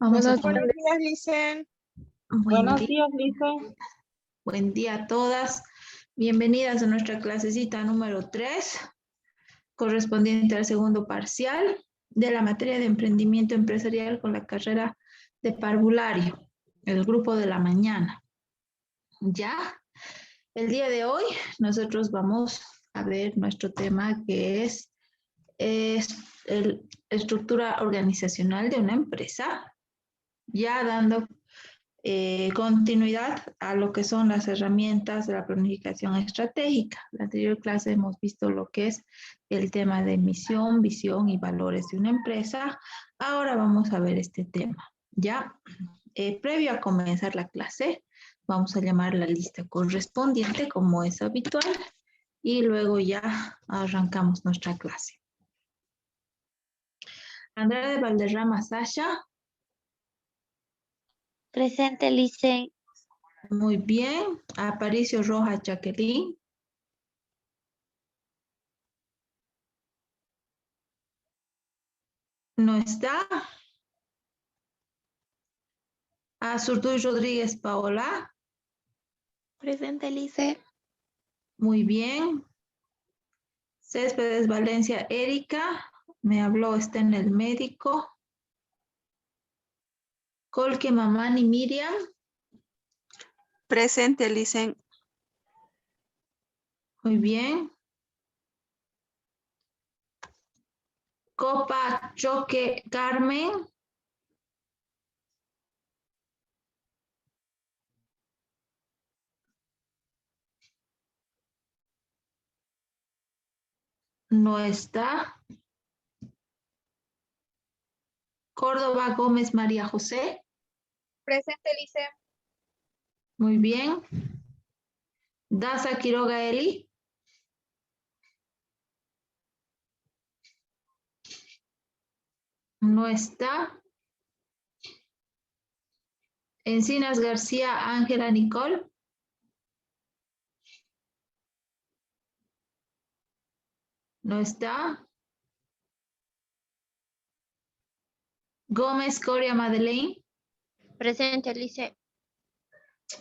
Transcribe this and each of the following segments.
Vamos a Buenos poner días, Licen. buen Buenos día. días, Lisa. Buen día a todas. Bienvenidas a nuestra clasecita número 3, correspondiente al segundo parcial de la materia de emprendimiento empresarial con la carrera de parvulario, el grupo de la mañana. Ya, el día de hoy nosotros vamos a ver nuestro tema que es la estructura organizacional de una empresa, ya dando continuidad a lo que son las herramientas de la planificación estratégica. En la anterior clase hemos visto lo que es el tema de misión, visión y valores de una empresa. Ahora vamos a ver este tema. Ya, previo a comenzar la clase, vamos a llamar la lista correspondiente como es habitual y luego ya arrancamos nuestra clase. Andrea de Valderrama Sasha. Presente, Licen. Muy bien. Aparicio Rojas Jacqueline. No está. Azurduy Rodríguez Paola. Presente, Licen. Muy bien. Céspedes Valencia Erika. Me habló, está en el médico. Colque Mamani Miriam. Presente, Licen. Muy bien. Copa Choque Carmen. No está. Córdoba Gómez María José. Presente, Licen. Muy bien. Daza Quiroga Eli. No está. Encinas García Ángela Nicole. No está. Gómez Coria Madeleine. Presente, Licen.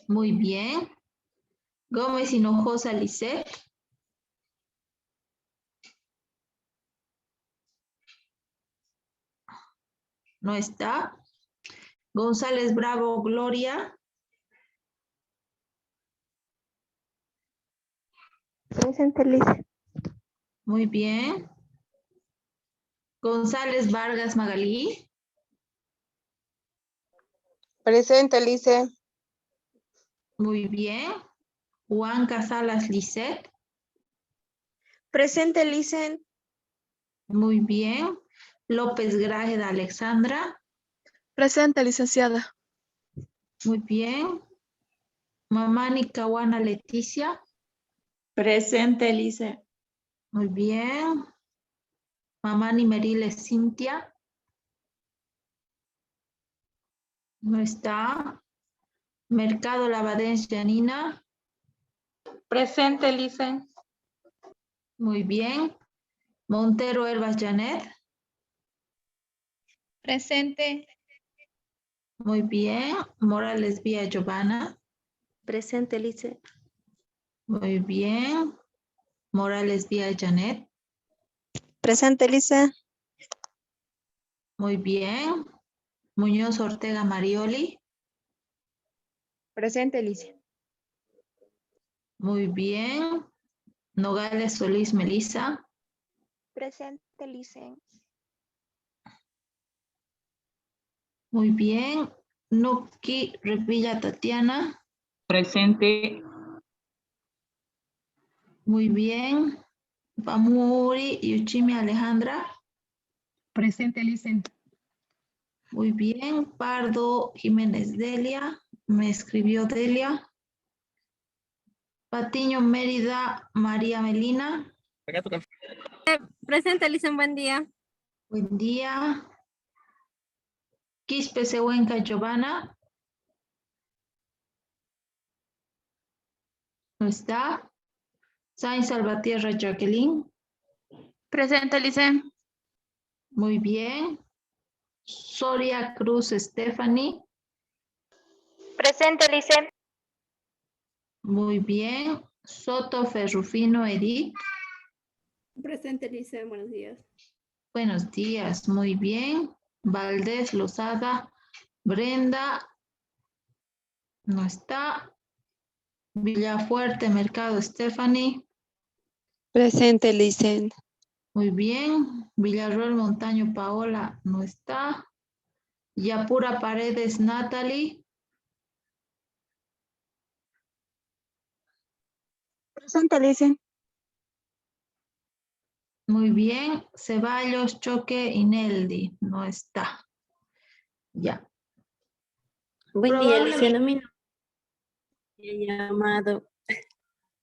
Muy bien. Gómez Hinojosa Lisset. No está. González Bravo Gloria. Presente, Licen. Muy bien. González Vargas Magalí. Presente, Licen. Muy bien. Juan Casalas Lisset. Presente, Licen. Muy bien. López Grajeda Alexandra. Presente, licenciada. Muy bien. Mamani Caguana Leticia. Presente, Lisa. Muy bien. Mamani Meriles Cintia. No está. Mercado Lavadens Janina. Presente, Lisa. Muy bien. Montero Herbas Janet. Presente. Muy bien. Morales Vía Giovanna. Presente, Licen. Muy bien. Morales Vía Janet. Presente, Licen. Muy bien. Muñoz Ortega Marioli. Presente, Licen. Muy bien. Nogales Solís Melissa. Presente, Licen. Muy bien. Nuki Revilla Tatiana. Presente. Muy bien. Pamuri Yuchimi Alejandra. Presente, Lisa. Muy bien. Pardo Jiménez Delia. Me escribió Delia. Patiño Mérida María Melina. Presente, Licen. Buen día. Buen día. Quispe Sehuenca Giovanna. No está. Sainz Salvatierra Jacqueline. Presente, Licen. Muy bien. Soria Cruz Stephanie. Presente, Lice. Muy bien. Soto Ferrufino Edith. Presente, Lice. Buenos días. Buenos días, muy bien. Valdés Lozada Brenda. No está. Villafuerte Mercado Stephanie. Presente, Licen. Muy bien. Villarroel Montaño Paola. No está. Yapura Paredes Natalie. Presente, Licen. Muy bien. Ceballos Choque Ineldi. No está. Ya. Buen día, Probablemente- Alicia. Mi nombre he llamado.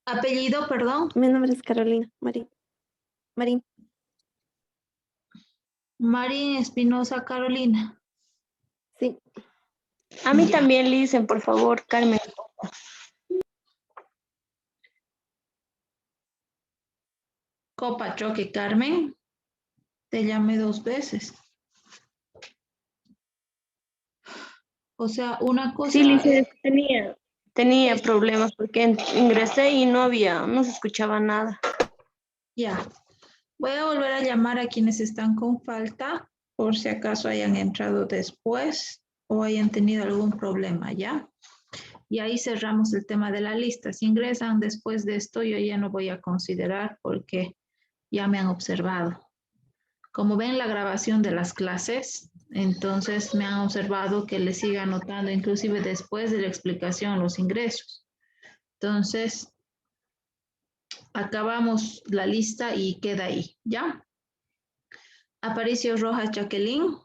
Apellido, perdón. Mi nombre es Carolina Marín. Marín. Marín Espinosa Carolina. Sí. A mí Ya. también, Licen, por favor, Carmen. Copa Choque Carmen. Te llamé 2 veces. O sea, una cosa Sí, Licen, es... tenía problemas porque ingresé y no se escuchaba nada. Ya. Voy a volver a llamar a quienes están con falta, por si acaso hayan entrado después o hayan tenido algún problema, ¿ya? Y ahí cerramos el tema de la lista. Si ingresan después de esto, yo ya no voy a considerar porque ya me han observado. Como ven la grabación de las clases, entonces me han observado que les siga anotando inclusive después de la explicación los ingresos. Entonces, acabamos la lista y queda ahí, ¿ya? Aparicio Rojas Jacqueline.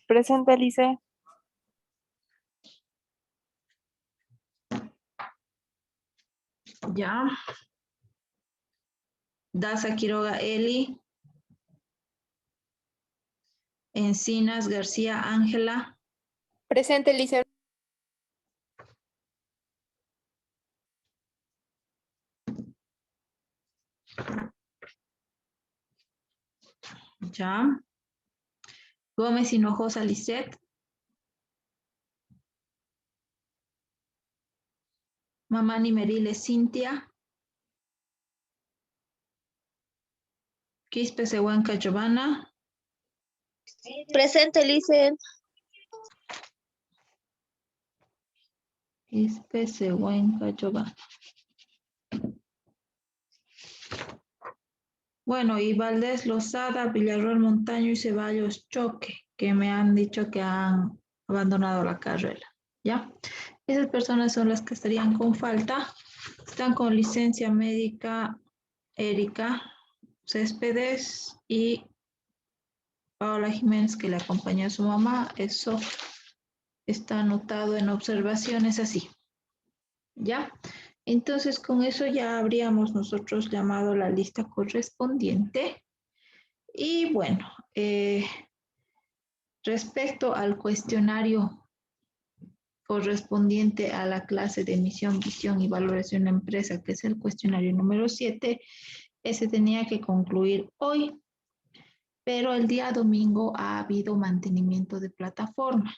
Presente, Lice. Ya. Daza Quiroga Eli. Encinas García Ángela. Presente, Lice. Ya. Gómez Hinojosa Lisset. Mamani Merile Cintia. Quispe Sehuanca Giovanna. Presente, Lice. Quispe Sehuanca Giovanna. Bueno, y Valdés Lozada, Villarroel Montaño y Ceballos Choque, que me han dicho que han abandonado la carrera, ¿ya? Esas personas son las que estarían con falta. Están con licencia médica Erika Céspedes y Paola Jiménez, que le acompañó a su mamá. Eso está anotado en observaciones así, ¿ya? Entonces, con eso ya habríamos nosotros llamado la lista correspondiente. Y bueno, respecto al cuestionario correspondiente a la clase de misión, visión y valoración de empresa, que es el cuestionario número 7, ese tenía que concluir hoy, pero el día domingo ha habido mantenimiento de plataforma,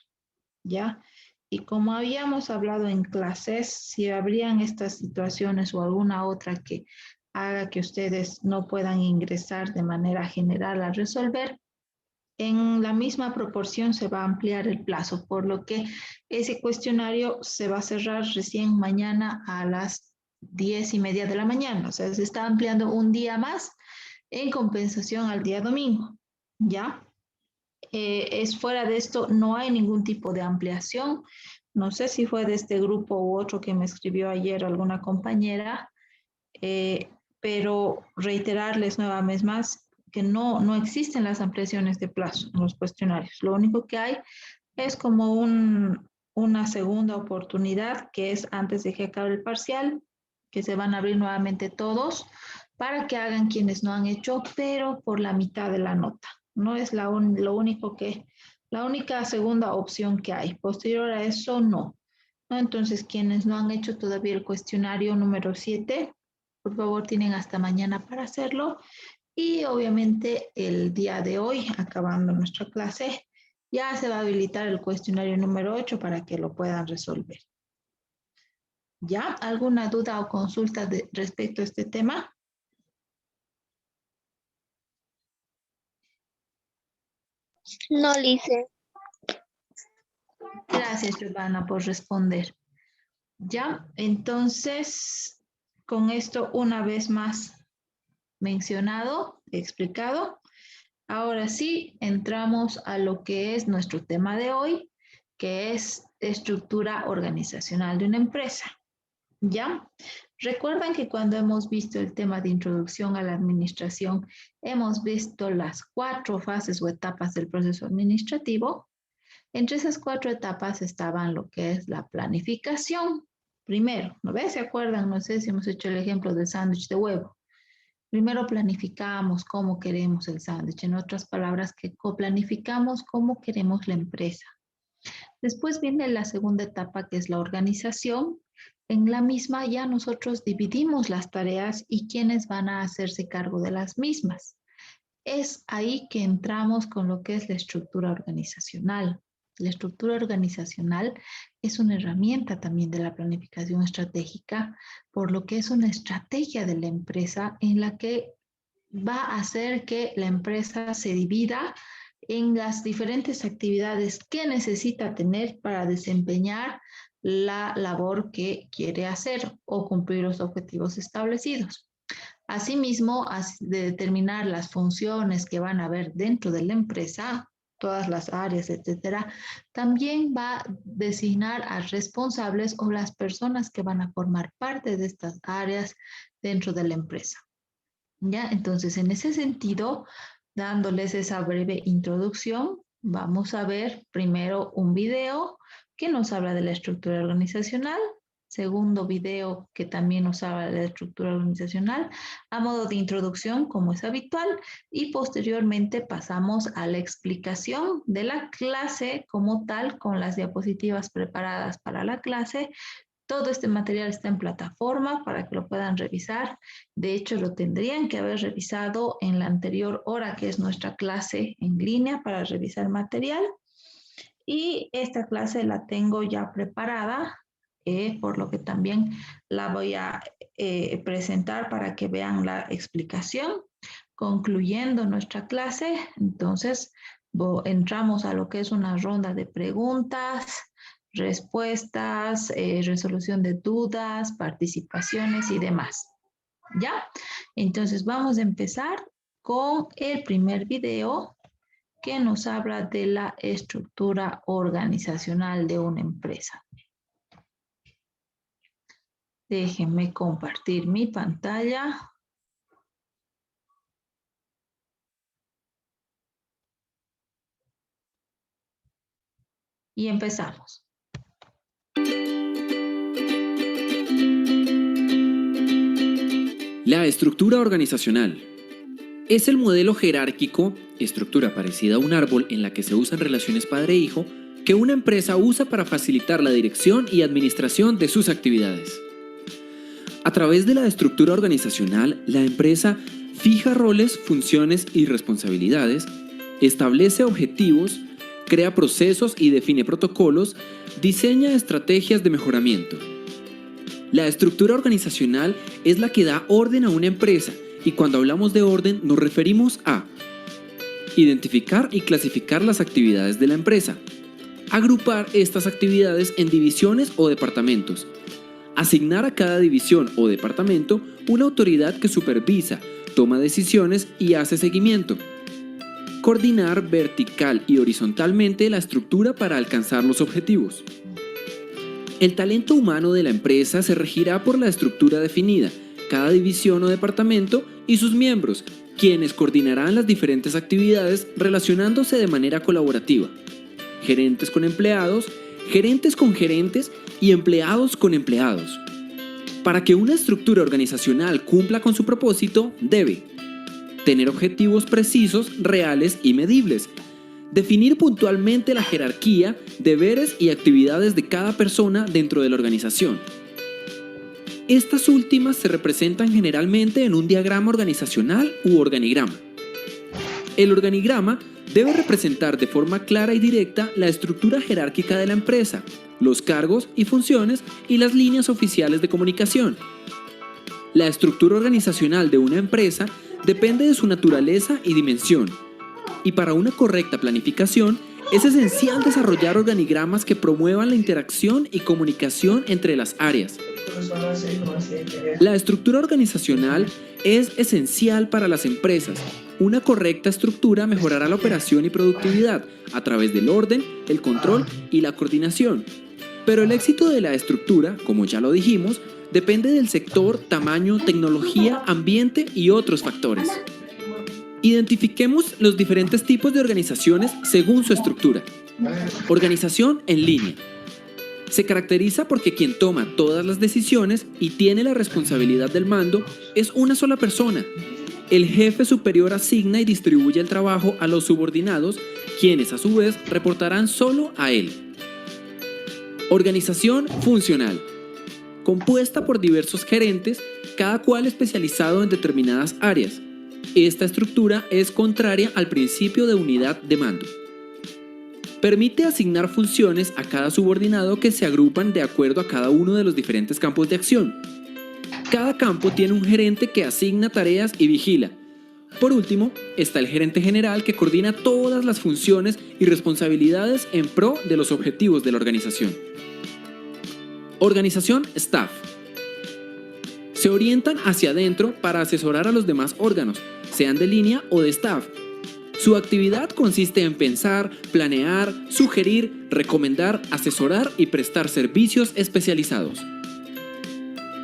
¿ya? Y como habíamos hablado en clases, si habrían estas situaciones o alguna otra que haga que ustedes no puedan ingresar de manera general a resolver, en la misma proporción se va a ampliar el plazo, por lo que ese cuestionario se va a cerrar recién mañana a las 10:30 de la mañana. O sea, se está ampliando un día más en compensación al día domingo, ¿ya? Es fuera de esto, no hay ningún tipo de ampliación. No sé si fue de este grupo u otro que me escribió ayer alguna compañera, pero reiterarles nuevamente más que no existen las ampliaciones de plazo en los cuestionarios. Lo único que hay es como una segunda oportunidad, que es antes de que acabe el parcial, que se van a abrir nuevamente todos para que hagan quienes no han hecho, pero por la mitad de la nota. No es la única segunda opción que hay. Posterior a eso, no. ¿No? Entonces, quienes no han hecho todavía el cuestionario número 7, por favor, tienen hasta mañana para hacerlo. Y obviamente el día de hoy, acabando nuestra clase, Ya se va a habilitar el cuestionario número 8 para que lo puedan resolver. ¿Ya? ¿Alguna duda o consulta respecto a este tema? No, Lice. Gracias, Giovanna, por responder. Ya, entonces, con esto una vez más mencionado, explicado, ahora sí entramos a lo que es nuestro tema de hoy, que es estructura organizacional de una empresa. ¿Ya? Recuerdan que cuando hemos visto el tema de introducción a la administración, hemos visto las 4 fases o etapas del proceso administrativo. Entre esas 4 etapas estaban lo que es la planificación. Primero, ¿no ves? ¿Se acuerdan? No sé si hemos hecho el ejemplo del sándwich de huevo. Primero planificamos cómo queremos el sándwich. En otras palabras, que planificamos cómo queremos la empresa. Después viene la segunda etapa, que es la organización. En la misma ya nosotros dividimos las tareas y quiénes van a hacerse cargo de las mismas. Es ahí que entramos con lo que es la estructura organizacional. La estructura organizacional es una herramienta también de la planificación estratégica, por lo que es una estrategia de la empresa en la que va a hacer que la empresa se divida en las diferentes actividades que necesita tener para desempeñar la labor que quiere hacer o cumplir los objetivos establecidos. Asimismo, de determinar las funciones que van a haber dentro de la empresa, todas las áreas, etcétera, también va a designar a responsables o las personas que van a formar parte de estas áreas dentro de la empresa. ¿Ya? Entonces, en ese sentido, dándoles esa breve introducción, vamos a ver primero un video que nos habla de la estructura organizacional, segundo video que también nos habla de la estructura organizacional a modo de introducción, como es habitual, y posteriormente pasamos a la explicación de la clase como tal, con las diapositivas preparadas para la clase. Todo este material está en plataforma para que lo puedan revisar. De hecho, lo tendrían que haber revisado en la anterior hora, que es nuestra clase en línea para revisar material. Y esta clase la tengo ya preparada, por lo que también la voy a presentar para que vean la explicación. Concluyendo nuestra clase, entonces entramos a lo que es una ronda de preguntas, respuestas, resolución de dudas, participaciones y demás. ¿Ya? Entonces vamos a empezar con el primer video que nos habla de la estructura organizacional de una empresa. Déjenme compartir mi pantalla. Y empezamos. La estructura organizacional es el modelo jerárquico, estructura parecida a un árbol en la que se usan relaciones padre-hijo, que una empresa usa para facilitar la dirección y administración de sus actividades. A través de la estructura organizacional, la empresa fija roles, funciones y responsabilidades, establece objetivos, crea procesos y define protocolos, diseña estrategias de mejoramiento. La estructura organizacional es la que da orden a una empresa y cuando hablamos de orden nos referimos a identificar y clasificar las actividades de la empresa, agrupar estas actividades en divisiones o departamentos, asignar a cada división o departamento una autoridad que supervisa, toma decisiones y hace seguimiento, coordinar vertical y horizontalmente la estructura para alcanzar los objetivos. El talento humano de la empresa se regirá por la estructura definida, cada división o departamento y sus miembros, quienes coordinarán las diferentes actividades relacionándose de manera colaborativa. Gerentes con empleados, gerentes con gerentes y empleados con empleados. Para que una estructura organizacional cumpla con su propósito, debe tener objetivos precisos, reales y medibles. Definir puntualmente la jerarquía, deberes y actividades de cada persona dentro de la organización. Estas últimas se representan generalmente en un diagrama organizacional u organigrama. El organigrama debe representar de forma clara y directa la estructura jerárquica de la empresa, los cargos y funciones y las líneas oficiales de comunicación. La estructura organizacional de una empresa depende de su naturaleza y dimensión, y para una correcta planificación es esencial desarrollar organigramas que promuevan la interacción y comunicación entre las áreas. La estructura organizacional es esencial para las empresas. Una correcta estructura mejorará la operación y productividad a través del orden, el control y la coordinación. Pero el éxito de la estructura, como ya lo dijimos, depende del sector, tamaño, tecnología, ambiente y otros factores. Identifiquemos los diferentes tipos de organizaciones según su estructura. Organización en línea. Se caracteriza porque quien toma todas las decisiones y tiene la responsabilidad del mando es una sola persona. El jefe superior asigna y distribuye el trabajo a los subordinados, quienes a su vez reportarán solo a él. Organización funcional. Compuesta por diversos gerentes, cada cual especializado en determinadas áreas. Esta estructura es contraria al principio de unidad de mando. Permite asignar funciones a cada subordinado que se agrupan de acuerdo a cada uno de los diferentes campos de acción. Cada campo tiene un gerente que asigna tareas y vigila. Por último, está el gerente general que coordina todas las funciones y responsabilidades en pro de los objetivos de la organización. Organización staff. Se orientan hacia adentro para asesorar a los demás órganos, sean de línea o de staff. Su actividad consiste en pensar, planear, sugerir, recomendar, asesorar y prestar servicios especializados.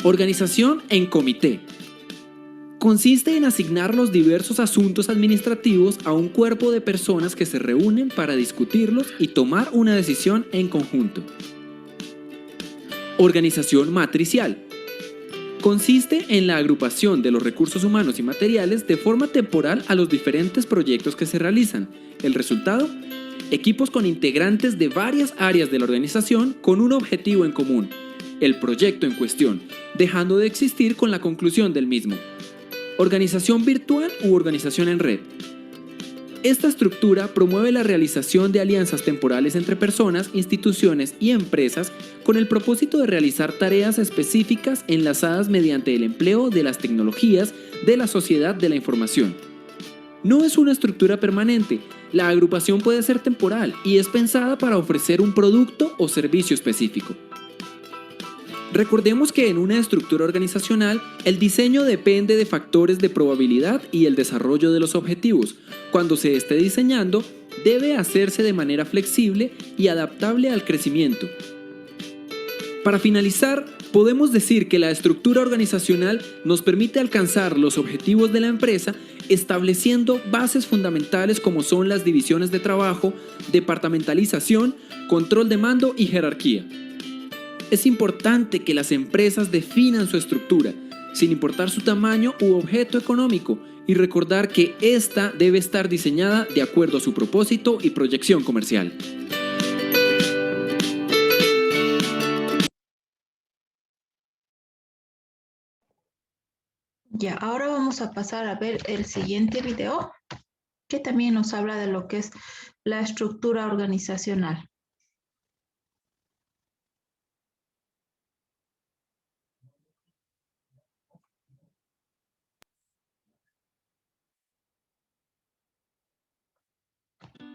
Organización en comité. Consiste en asignar los diversos asuntos administrativos a un cuerpo de personas que se reúnen para discutirlos y tomar una decisión en conjunto. Organización matricial. Consiste en la agrupación de los recursos humanos y materiales de forma temporal a los diferentes proyectos que se realizan. El resultado: equipos con integrantes de varias áreas de la organización con un objetivo en común, el proyecto en cuestión, dejando de existir con la conclusión del mismo. Organización virtual u organización en red. Esta estructura promueve la realización de alianzas temporales entre personas, instituciones y empresas con el propósito de realizar tareas específicas enlazadas mediante el empleo de las tecnologías de la sociedad de la información. No es una estructura permanente, la agrupación puede ser temporal y es pensada para ofrecer un producto o servicio específico. Recordemos que en una estructura organizacional, el diseño depende de factores de probabilidad y el desarrollo de los objetivos. Cuando se esté diseñando, debe hacerse de manera flexible y adaptable al crecimiento. Para finalizar, podemos decir que la estructura organizacional nos permite alcanzar los objetivos de la empresa estableciendo bases fundamentales como son las divisiones de trabajo, departamentalización, control de mando y jerarquía. Es importante que las empresas definan su estructura, sin importar su tamaño u objeto económico, y recordar que ésta debe estar diseñada de acuerdo a su propósito y proyección comercial. Ya, ahora vamos a pasar a ver el siguiente video, que también nos habla de lo que es la estructura organizacional.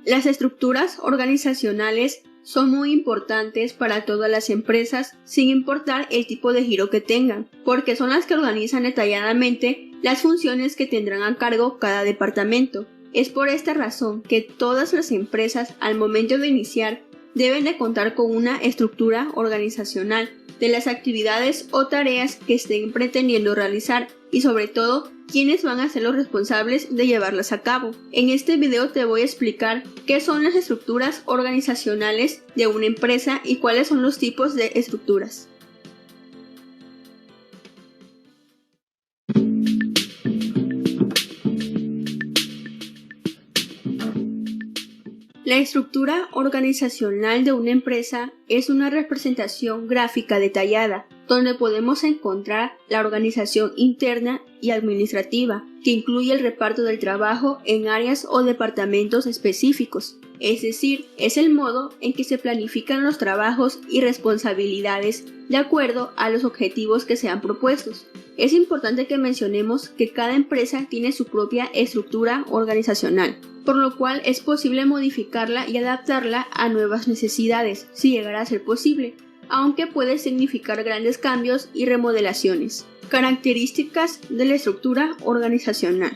Las estructuras organizacionales son muy importantes para todas las empresas, sin importar el tipo de giro que tengan, porque son las que organizan detalladamente las funciones que tendrán a cargo cada departamento. Es por esta razón que todas las empresas, al momento de iniciar, deben de contar con una estructura organizacional de las actividades o tareas que estén pretendiendo realizar y sobre todo quiénes van a ser los responsables de llevarlas a cabo. En este video te voy a explicar qué son las estructuras organizacionales de una empresa y cuáles son los tipos de estructuras. La estructura organizacional de una empresa es una representación gráfica detallada, donde podemos encontrar la organización interna y administrativa, que incluye el reparto del trabajo en áreas o departamentos específicos. Es decir, es el modo en que se planifican los trabajos y responsabilidades de acuerdo a los objetivos que sean propuestos. Es importante que mencionemos que cada empresa tiene su propia estructura organizacional, por lo cual es posible modificarla y adaptarla a nuevas necesidades, si llegara a ser posible, aunque puede significar grandes cambios y remodelaciones. Características de la estructura organizacional.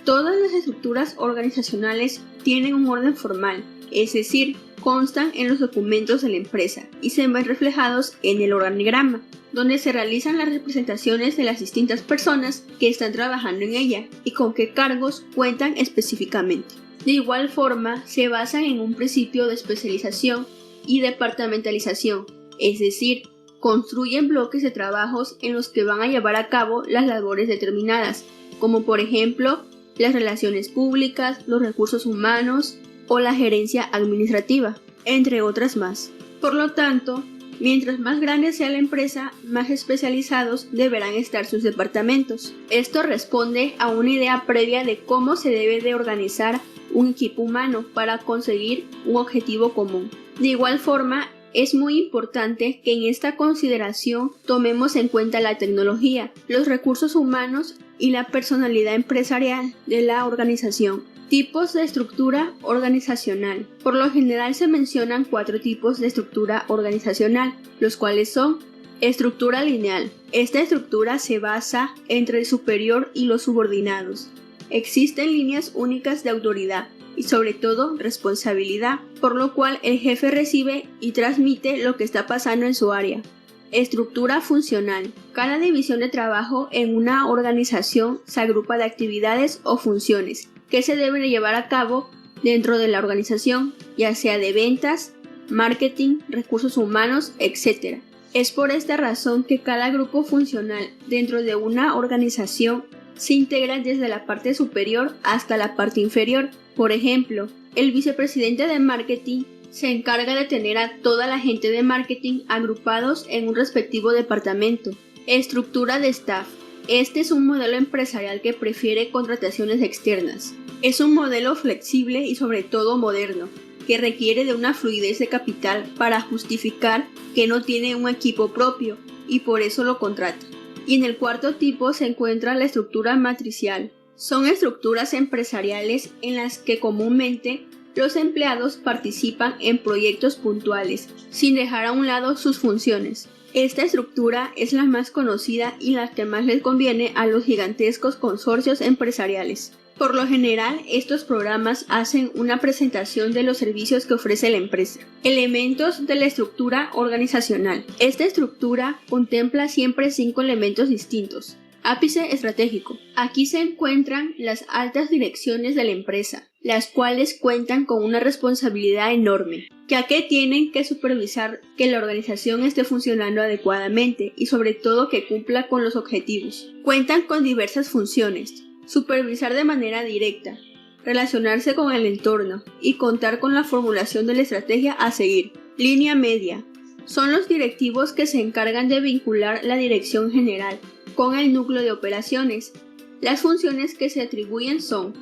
Todas las estructuras organizacionales tienen un orden formal, es decir, constan en los documentos de la empresa y se ven reflejados en el organigrama, donde se realizan las representaciones de las distintas personas que están trabajando en ella y con qué cargos cuentan específicamente. De igual forma, se basan en un principio de especialización y departamentalización, es decir, construyen bloques de trabajos en los que van a llevar a cabo las labores determinadas, como por ejemplo, las relaciones públicas, los recursos humanos o la gerencia administrativa, entre otras más. Por lo tanto, mientras más grande sea la empresa, más especializados deberán estar sus departamentos. Esto responde a una idea previa de cómo se debe de organizar un equipo humano para conseguir un objetivo común. De igual forma, es muy importante que en esta consideración tomemos en cuenta la tecnología, los recursos humanos y la personalidad empresarial de la organización. Tipos de estructura organizacional. Por lo general se mencionan 4 tipos de estructura organizacional, los cuales son: estructura lineal. Esta estructura se basa entre el superior y los subordinados. Existen líneas únicas de autoridad y sobre todo responsabilidad, por lo cual el jefe recibe y transmite lo que está pasando en su área. Estructura funcional. Cada división de trabajo en una organización se agrupa de actividades o funciones que se deben llevar a cabo dentro de la organización, ya sea de ventas, marketing, recursos humanos, etc. Es por esta razón que cada grupo funcional dentro de una organización se integra desde la parte superior hasta la parte inferior. Por ejemplo, el vicepresidente de marketing se encarga de tener a toda la gente de marketing agrupados en un respectivo departamento. Estructura de staff. Este es un modelo empresarial que prefiere contrataciones externas. Es un modelo flexible y sobre todo moderno, que requiere de una fluidez de capital para justificar que no tiene un equipo propio y por eso lo contrata. Y en el cuarto tipo se encuentra la estructura matricial. Son estructuras empresariales en las que comúnmente los empleados participan en proyectos puntuales, sin dejar a un lado sus funciones. Esta estructura es la más conocida y la que más les conviene a los gigantescos consorcios empresariales. Por lo general, estos programas hacen una presentación de los servicios que ofrece la empresa. Elementos de la estructura organizacional. Esta estructura contempla siempre 5 elementos distintos. Ápice estratégico. Aquí se encuentran las altas direcciones de la empresa, las cuales cuentan con una responsabilidad enorme, ya que tienen que supervisar que la organización esté funcionando adecuadamente y sobre todo que cumpla con los objetivos. Cuentan con diversas funciones: supervisar de manera directa, relacionarse con el entorno y contar con la formulación de la estrategia a seguir. Línea media. Son los directivos que se encargan de vincular la dirección general con el núcleo de operaciones. Las funciones que se atribuyen son: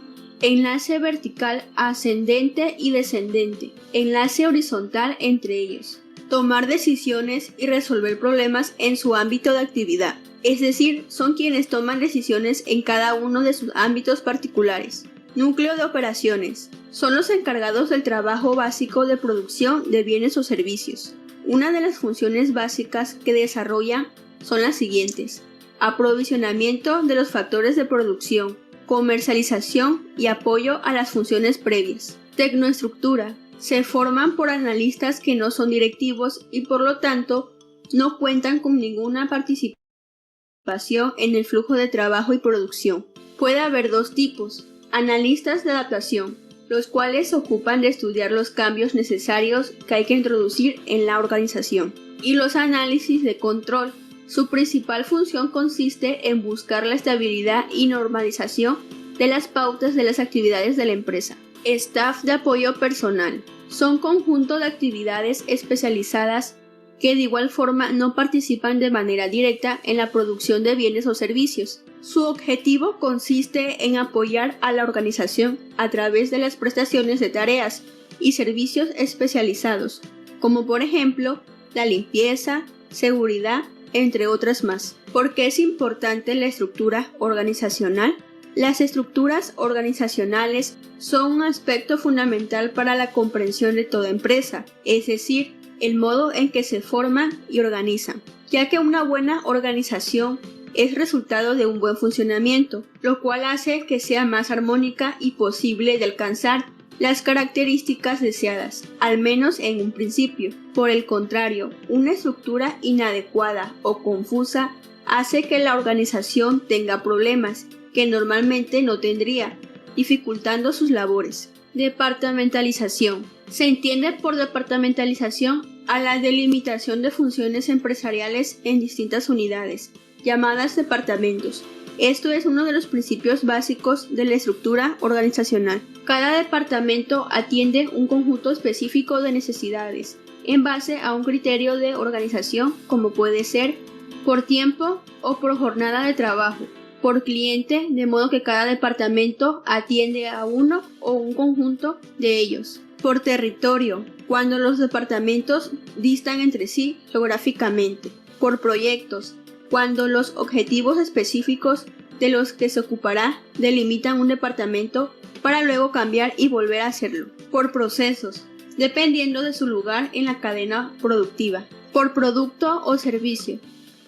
enlace vertical ascendente y descendente, enlace horizontal entre ellos, tomar decisiones y resolver problemas en su ámbito de actividad, es decir, son quienes toman decisiones en cada uno de sus ámbitos particulares. Núcleo de operaciones, son los encargados del trabajo básico de producción de bienes o servicios. Una de las funciones básicas que desarrollan son las siguientes: aprovisionamiento de los factores de producción, comercialización y apoyo a las funciones previas. Tecnoestructura. Se forman por analistas que no son directivos y por lo tanto no cuentan con ninguna participación en el flujo de trabajo y producción. Puede haber 2 tipos: analistas de adaptación, los cuales se ocupan de estudiar los cambios necesarios que hay que introducir en la organización, y los análisis de control. Su principal función consiste en buscar la estabilidad y normalización de las pautas de las actividades de la empresa. Staff de apoyo personal. Son conjunto de actividades especializadas que de igual forma no participan de manera directa en la producción de bienes o servicios. Su objetivo consiste en apoyar a la organización a través de las prestaciones de tareas y servicios especializados, como por ejemplo la limpieza, seguridad, entre otras más. ¿Por qué es importante la estructura organizacional? Las estructuras organizacionales son un aspecto fundamental para la comprensión de toda empresa, es decir, el modo en que se forman y organizan, ya que una buena organización es resultado de un buen funcionamiento, lo cual hace que sea más armónica y posible de alcanzar las características deseadas, al menos en un principio. Por el contrario, una estructura inadecuada o confusa hace que la organización tenga problemas que normalmente no tendría, dificultando sus labores. Departamentalización. Se entiende por departamentalización a la delimitación de funciones empresariales en distintas unidades, llamadas departamentos. Esto es uno de los principios básicos de la estructura organizacional. Cada departamento atiende un conjunto específico de necesidades, en base a un criterio de organización, como puede ser por tiempo o por jornada de trabajo, por cliente, de modo que cada departamento atiende a uno o un conjunto de ellos. Por territorio, cuando los departamentos distan entre sí geográficamente. Por proyectos, cuando los objetivos específicos de los que se ocupará delimitan un departamento para luego cambiar y volver a hacerlo. Por procesos, dependiendo de su lugar en la cadena productiva. Por producto o servicio,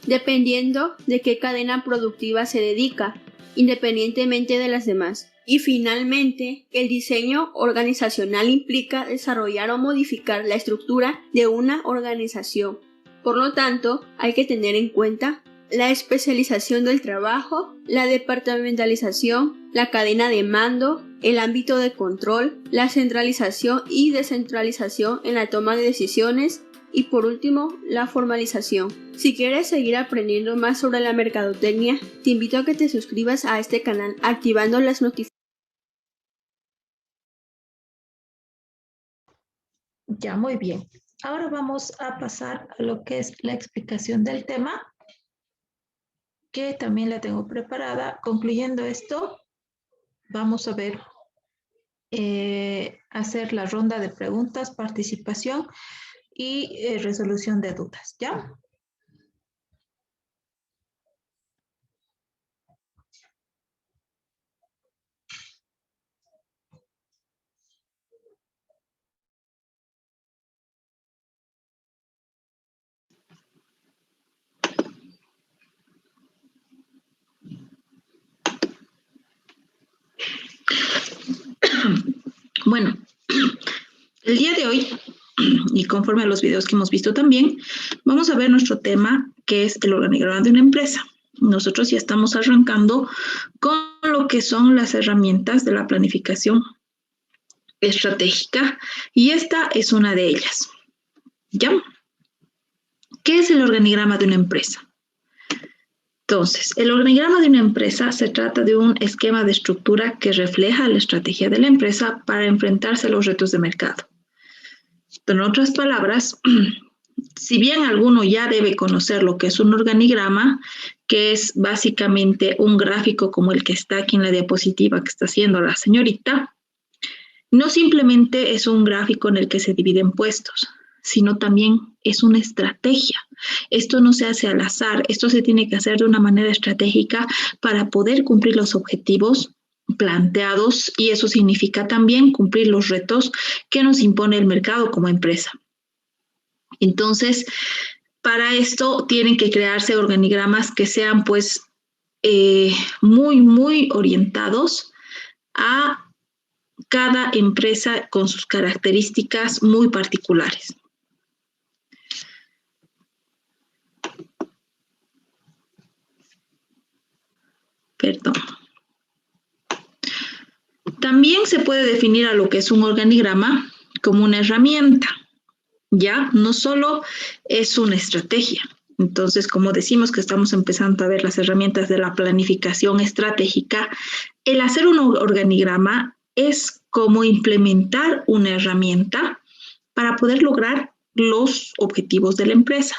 dependiendo de qué cadena productiva se dedica, independientemente de las demás. Y finalmente, el diseño organizacional implica desarrollar o modificar la estructura de una organización. Por lo tanto, hay que tener en cuenta la especialización del trabajo, la departamentalización, la cadena de mando, el ámbito de control, la centralización y descentralización en la toma de decisiones y por último, la formalización. Si quieres seguir aprendiendo más sobre la mercadotecnia, te invito a que te suscribas a este canal activando las notificaciones. Ya, muy bien. Ahora vamos a pasar a lo que es la explicación del tema, que también la tengo preparada. Concluyendo esto, vamos a ver, hacer la ronda de preguntas, participación y resolución de dudas, ¿ya? Bueno, el día de hoy, y conforme a los videos que hemos visto también, vamos a ver nuestro tema, que es el organigrama de una empresa. Nosotros ya estamos arrancando con lo que son las herramientas de la planificación estratégica, y esta es una de ellas. ¿Ya? ¿Qué es el organigrama de una empresa? Entonces, el organigrama de una empresa se trata de un esquema de estructura que refleja la estrategia de la empresa para enfrentarse a los retos de mercado. En otras palabras, si bien alguno ya debe conocer lo que es un organigrama, que es básicamente un gráfico como el que está aquí en la diapositiva que está haciendo la señorita, no simplemente es un gráfico en el que se dividen puestos, sino también es una estrategia. Esto no se hace al azar, esto se tiene que hacer de una manera estratégica para poder cumplir los objetivos planteados, y eso significa también cumplir los retos que nos impone el mercado como empresa. Entonces, para esto tienen que crearse organigramas que sean pues muy orientados a cada empresa con sus características muy particulares. Perdón. También se puede definir a lo que es un organigrama como una herramienta, ¿ya? No solo es una estrategia. Entonces, como decimos que estamos empezando a ver las herramientas de la planificación estratégica, el hacer un organigrama es como implementar una herramienta para poder lograr los objetivos de la empresa.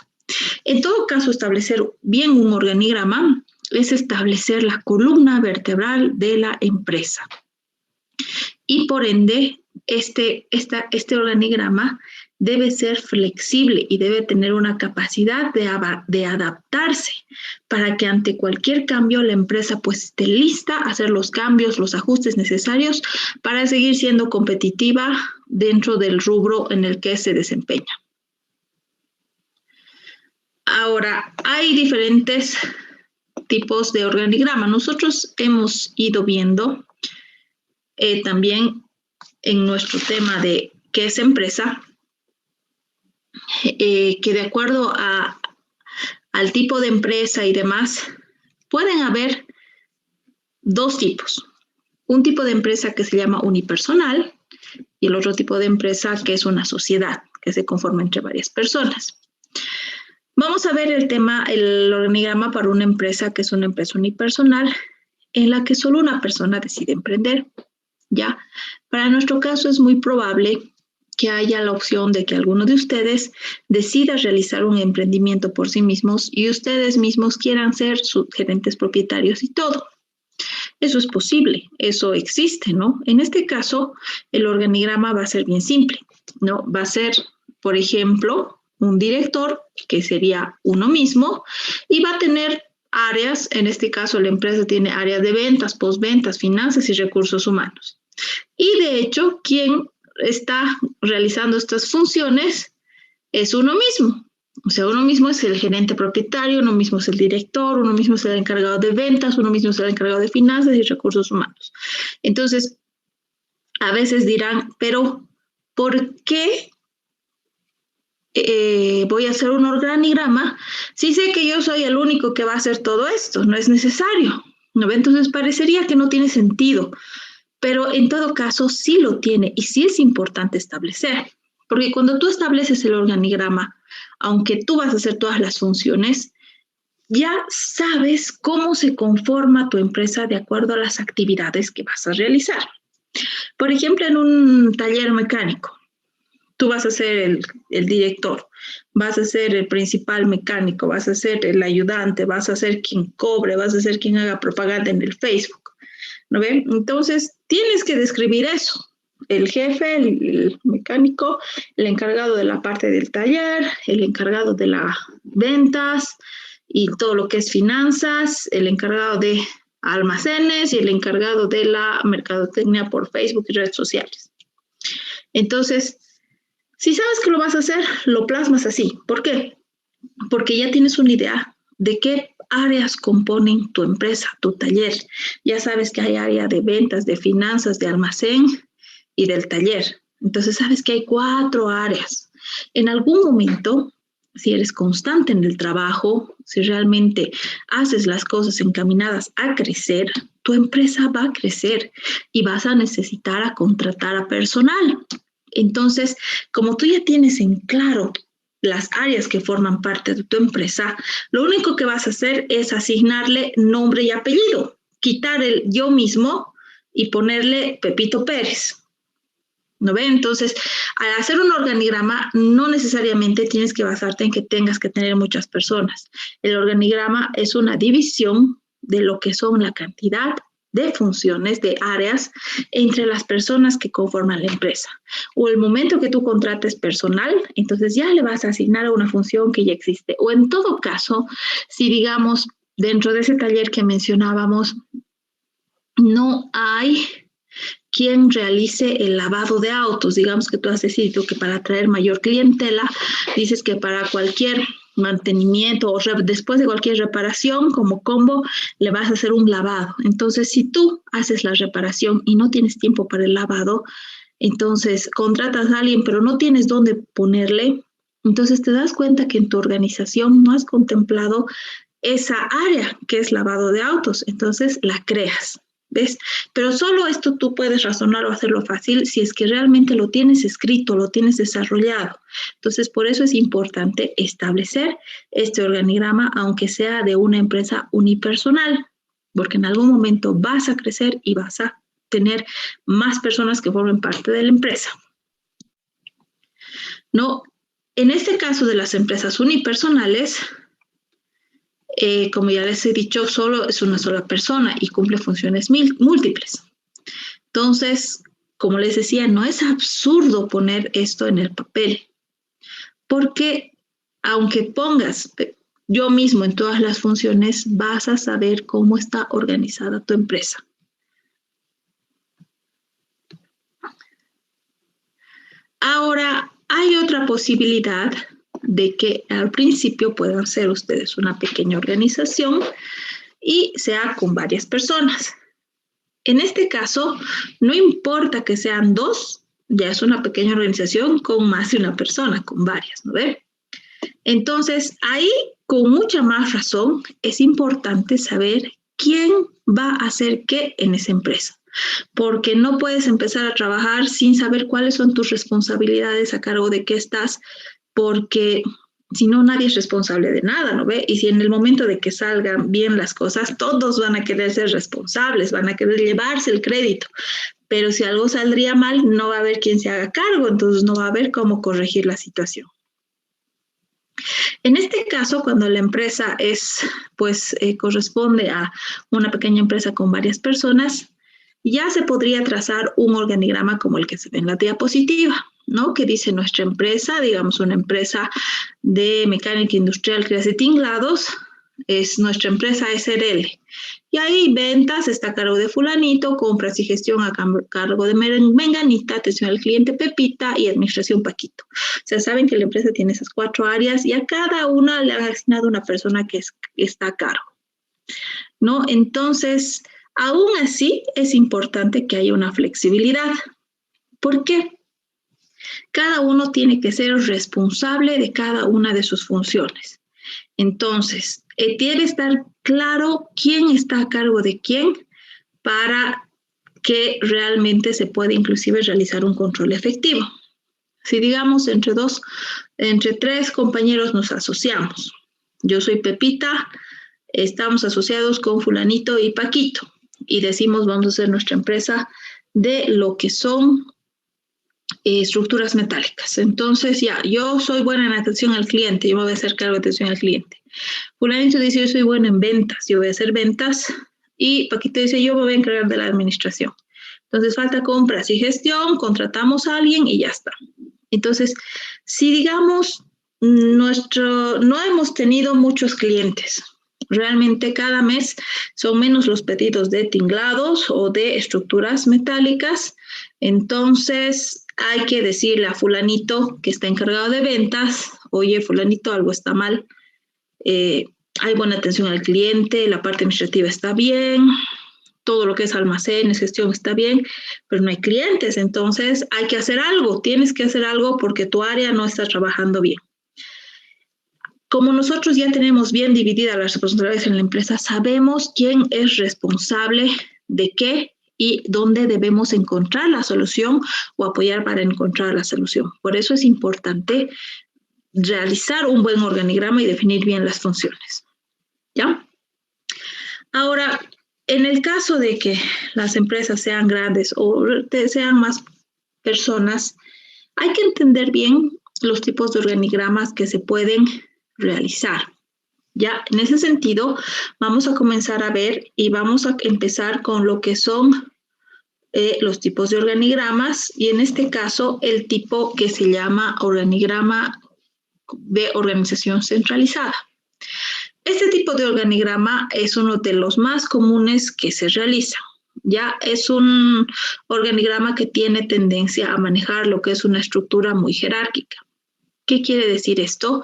En todo caso, establecer bien un organigrama es establecer la columna vertebral de la empresa. Y por ende, este organigrama debe ser flexible y debe tener una capacidad de adaptarse para que ante cualquier cambio la empresa pues esté lista a hacer los cambios, los ajustes necesarios para seguir siendo competitiva dentro del rubro en el que se desempeña. Ahora, hay diferentes tipos de organigrama. Nosotros hemos ido viendo también en nuestro tema de qué es empresa, que de acuerdo al tipo de empresa y demás, pueden haber dos tipos. Un tipo de empresa que se llama unipersonal y el otro tipo de empresa que es una sociedad, que se conforma entre varias personas. Vamos a ver el organigrama para una empresa que es una empresa unipersonal en la que solo una persona decide emprender. ¿Ya? Para nuestro caso es muy probable que haya la opción de que alguno de ustedes decida realizar un emprendimiento por sí mismos y ustedes mismos quieran ser sus gerentes propietarios y todo. Eso es posible, eso existe, ¿no? En este caso, el organigrama va a ser bien simple, ¿no? Va a ser, por ejemplo, un director, que sería uno mismo, y va a tener áreas. En este caso, la empresa tiene áreas de ventas, postventas, finanzas y recursos humanos. Y de hecho, quien está realizando estas funciones es uno mismo. O sea, uno mismo es el gerente propietario, uno mismo es el director, uno mismo es el encargado de ventas, uno mismo es el encargado de finanzas y recursos humanos. Entonces, a veces dirán, pero ¿por qué voy a hacer un organigrama si sé que yo soy el único que va a hacer todo esto? No es necesario, ¿no? Entonces, parecería que no tiene sentido. Pero en todo caso sí lo tiene y sí es importante establecer, porque cuando tú estableces el organigrama, aunque tú vas a hacer todas las funciones, ya sabes cómo se conforma tu empresa de acuerdo a las actividades que vas a realizar. Por ejemplo, en un taller mecánico, tú vas a ser el director, vas a ser el principal mecánico, vas a ser el ayudante, vas a ser quien cobre, vas a ser quien haga propaganda en el Facebook. ¿No ven? Entonces, tienes que describir eso. El jefe, el mecánico, el encargado de la parte del taller, el encargado de las ventas y todo lo que es finanzas, el encargado de almacenes y el encargado de la mercadotecnia por Facebook y redes sociales. Entonces, si sabes que lo vas a hacer, lo plasmas así. ¿Por qué? Porque ya tienes una idea de qué áreas componen tu empresa, tu taller. Ya sabes que hay área de ventas, de finanzas, de almacén y del taller. Entonces sabes que hay 4 áreas. En algún momento, si eres constante en el trabajo, si realmente haces las cosas encaminadas a crecer, tu empresa va a crecer y vas a necesitar a contratar a personal. Entonces, como tú ya tienes en claro las áreas que forman parte de tu empresa, lo único que vas a hacer es asignarle nombre y apellido, quitar el yo mismo y ponerle Pepito Pérez. ¿No ven? Entonces, al hacer un organigrama, no necesariamente tienes que basarte en que tengas que tener muchas personas. El organigrama es una división de lo que son la cantidad de funciones, de áreas entre las personas que conforman la empresa. O el momento que tú contrates personal, entonces ya le vas a asignar a una función que ya existe. O en todo caso, si digamos, dentro de ese taller que mencionábamos, no hay quien realice el lavado de autos. Digamos que tú has decidido que para atraer mayor clientela, dices que para cualquier mantenimiento o después de cualquier reparación como combo le vas a hacer un lavado. Entonces, si tú haces la reparación y no tienes tiempo para el lavado, entonces contratas a alguien pero no tienes dónde ponerle, entonces te das cuenta que en tu organización no has contemplado esa área que es lavado de autos, entonces la creas. ¿Ves? Pero solo esto tú puedes razonar o hacerlo fácil si es que realmente lo tienes escrito, lo tienes desarrollado. Entonces, por eso es importante establecer este organigrama, aunque sea de una empresa unipersonal, porque en algún momento vas a crecer y vas a tener más personas que formen parte de la empresa. No, En este caso de las empresas unipersonales, como ya les he dicho, solo es una sola persona y cumple funciones múltiples. Entonces, como les decía, no es absurdo poner esto en el papel, porque aunque pongas yo mismo en todas las funciones, vas a saber cómo está organizada tu empresa. Ahora, hay otra posibilidad de que al principio puedan ser ustedes una pequeña organización y sea con varias personas. En este caso, no importa que sean dos, ya es una pequeña organización con más de una persona, con varias, ¿no ve? Entonces, ahí, con mucha más razón, es importante saber quién va a hacer qué en esa empresa. Porque no puedes empezar a trabajar sin saber cuáles son tus responsabilidades, a cargo de qué estás, porque si no, nadie es responsable de nada, ¿no ve? Y si en el momento de que salgan bien las cosas, todos van a querer ser responsables, van a querer llevarse el crédito. Pero si algo saldría mal, no va a haber quien se haga cargo, entonces no va a haber cómo corregir la situación. En este caso, cuando la empresa corresponde a una pequeña empresa con varias personas, ya se podría trazar un organigrama como el que se ve en la diapositiva, ¿no? Que dice nuestra empresa, digamos una empresa de mecánica industrial que hace tinglados, nuestra empresa SRL. Y ahí ventas está a cargo de fulanito, compras y gestión a cargo de menganita, atención al cliente Pepita y administración Paquito. O sea, saben que la empresa tiene esas 4 áreas y a cada una le han asignado una persona que está a cargo, ¿no? Entonces, aún así, es importante que haya una flexibilidad. ¿Por qué? Cada uno tiene que ser responsable de cada una de sus funciones. Entonces, tiene que estar claro quién está a cargo de quién para que realmente se pueda inclusive realizar un control efectivo. Si digamos entre 3 compañeros nos asociamos. Yo soy Pepita, estamos asociados con fulanito y Paquito. Y decimos, vamos a hacer nuestra empresa de lo que son estructuras metálicas. Entonces, ya, yo soy buena en atención al cliente, yo me voy a hacer cargo de atención al cliente. Fulanito dice, yo soy buena en ventas, yo voy a hacer ventas. Y Paquito dice, yo me voy a encargar de la administración. Entonces, falta compras y gestión, contratamos a alguien y ya está. Entonces, si digamos, no hemos tenido muchos clientes, realmente cada mes son menos los pedidos de tinglados o de estructuras metálicas. Entonces hay que decirle a fulanito que está encargado de ventas, oye, fulanito, algo está mal. Hay buena atención al cliente, la parte administrativa está bien, todo lo que es almacenes, gestión está bien, pero no hay clientes. Entonces hay que hacer algo, tienes que hacer algo porque tu área no está trabajando bien. Como nosotros ya tenemos bien divididas las responsabilidades en la empresa, sabemos quién es responsable de qué y dónde debemos encontrar la solución o apoyar para encontrar la solución. Por eso es importante realizar un buen organigrama y definir bien las funciones. ¿Ya? Ahora, en el caso de que las empresas sean grandes o sean más personas, hay que entender bien los tipos de organigramas que se pueden realizar. Ya, en ese sentido, vamos a comenzar a ver y vamos a empezar con lo que son los tipos de organigramas y en este caso el tipo que se llama organigrama de organización centralizada. Este tipo de organigrama es uno de los más comunes que se realizan. Ya es un organigrama que tiene tendencia a manejar lo que es una estructura muy jerárquica. ¿Qué quiere decir esto?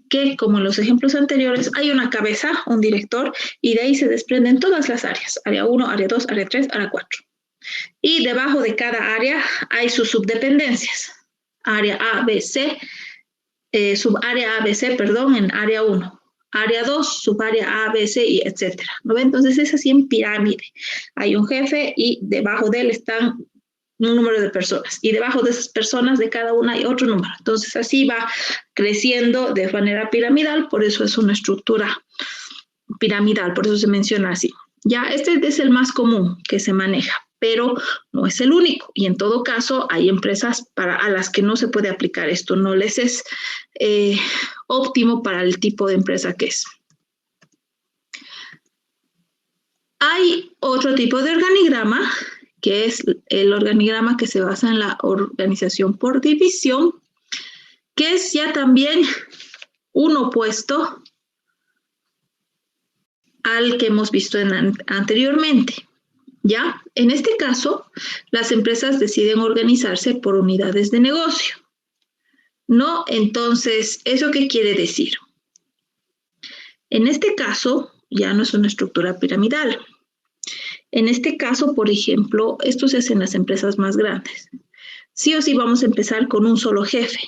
Que como en los ejemplos anteriores hay una cabeza, un director, y de ahí se desprenden todas las áreas. Área 1, área 2, área 3, área 4. Y debajo de cada área hay sus subdependencias. Área A, B, C, subárea A, B, C, perdón, en área 1. Área 2, subárea A, B, C, y etcétera. ¿No ve? Entonces es así en pirámide. Hay un jefe y debajo de él están un número de personas y debajo de esas personas de cada una hay otro número. Entonces así va creciendo de manera piramidal, por eso es una estructura piramidal, por eso se menciona así. Ya, este es el más común que se maneja, pero no es el único. Y en todo caso, hay empresas a las que no se puede aplicar esto, no les es óptimo para el tipo de empresa que es. Hay otro tipo de organigrama, que es el organigrama que se basa en la organización por división, que es ya también un opuesto al que hemos visto anteriormente. ¿Ya? En este caso, las empresas deciden organizarse por unidades de negocio. ¿No? Entonces, ¿eso qué quiere decir? En este caso, ya no es una estructura piramidal. En este caso, por ejemplo, esto se hace en las empresas más grandes. Sí o sí vamos a empezar con un solo jefe,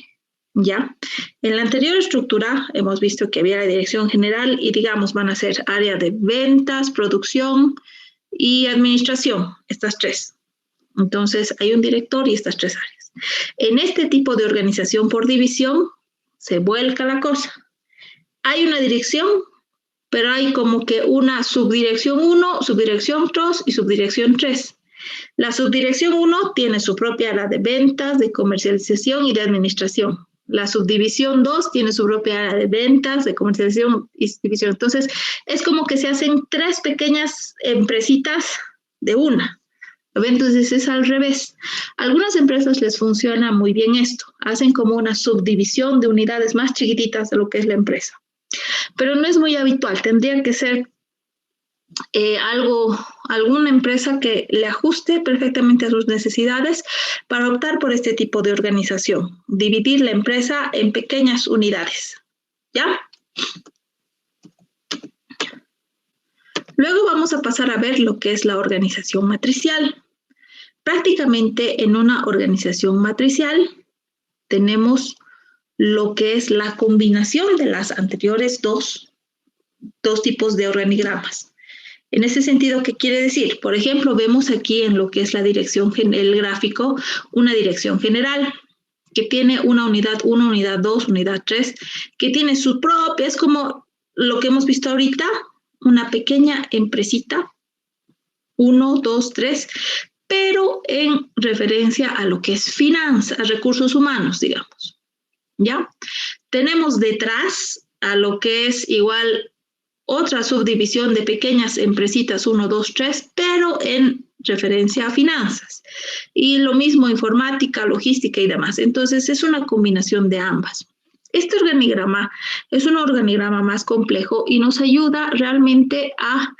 ¿ya? En la anterior estructura hemos visto que había la dirección general y, digamos, van a ser área de ventas, producción y administración, estas tres. Entonces, hay un director y estas tres áreas. En este tipo de organización por división, se vuelca la cosa. Hay una dirección, pero hay como que una subdirección 1, subdirección 2 y subdirección 3. La subdirección 1 tiene su propia área de ventas, de comercialización y de administración. La subdivisión 2 tiene su propia área de ventas, de comercialización y distribución. Entonces, es como que se hacen 3 pequeñas empresitas de una. Entonces, es al revés. A algunas empresas les funciona muy bien esto. Hacen como una subdivisión de unidades más chiquititas de lo que es la empresa. Pero no es muy habitual. Tendría que ser alguna empresa que le ajuste perfectamente a sus necesidades para optar por este tipo de organización. Dividir la empresa en pequeñas unidades. ¿Ya? Luego vamos a pasar a ver lo que es la organización matricial. Prácticamente en una organización matricial tenemos lo que es la combinación de las anteriores dos tipos de organigramas. En ese sentido, ¿qué quiere decir? Por ejemplo, vemos aquí en lo que es la dirección, el gráfico, una dirección general que tiene una unidad 1, unidad 2, unidad 3, que tiene su propia, es como lo que hemos visto ahorita, una pequeña empresita, 1, 2, 3, pero en referencia a lo que es finanzas, recursos humanos, digamos. ¿Ya? Tenemos detrás a lo que es igual otra subdivisión de pequeñas empresitas 1, 2, 3, pero en referencia a finanzas. Y lo mismo informática, logística y demás. Entonces, es una combinación de ambas. Este organigrama es un organigrama más complejo y nos ayuda realmente a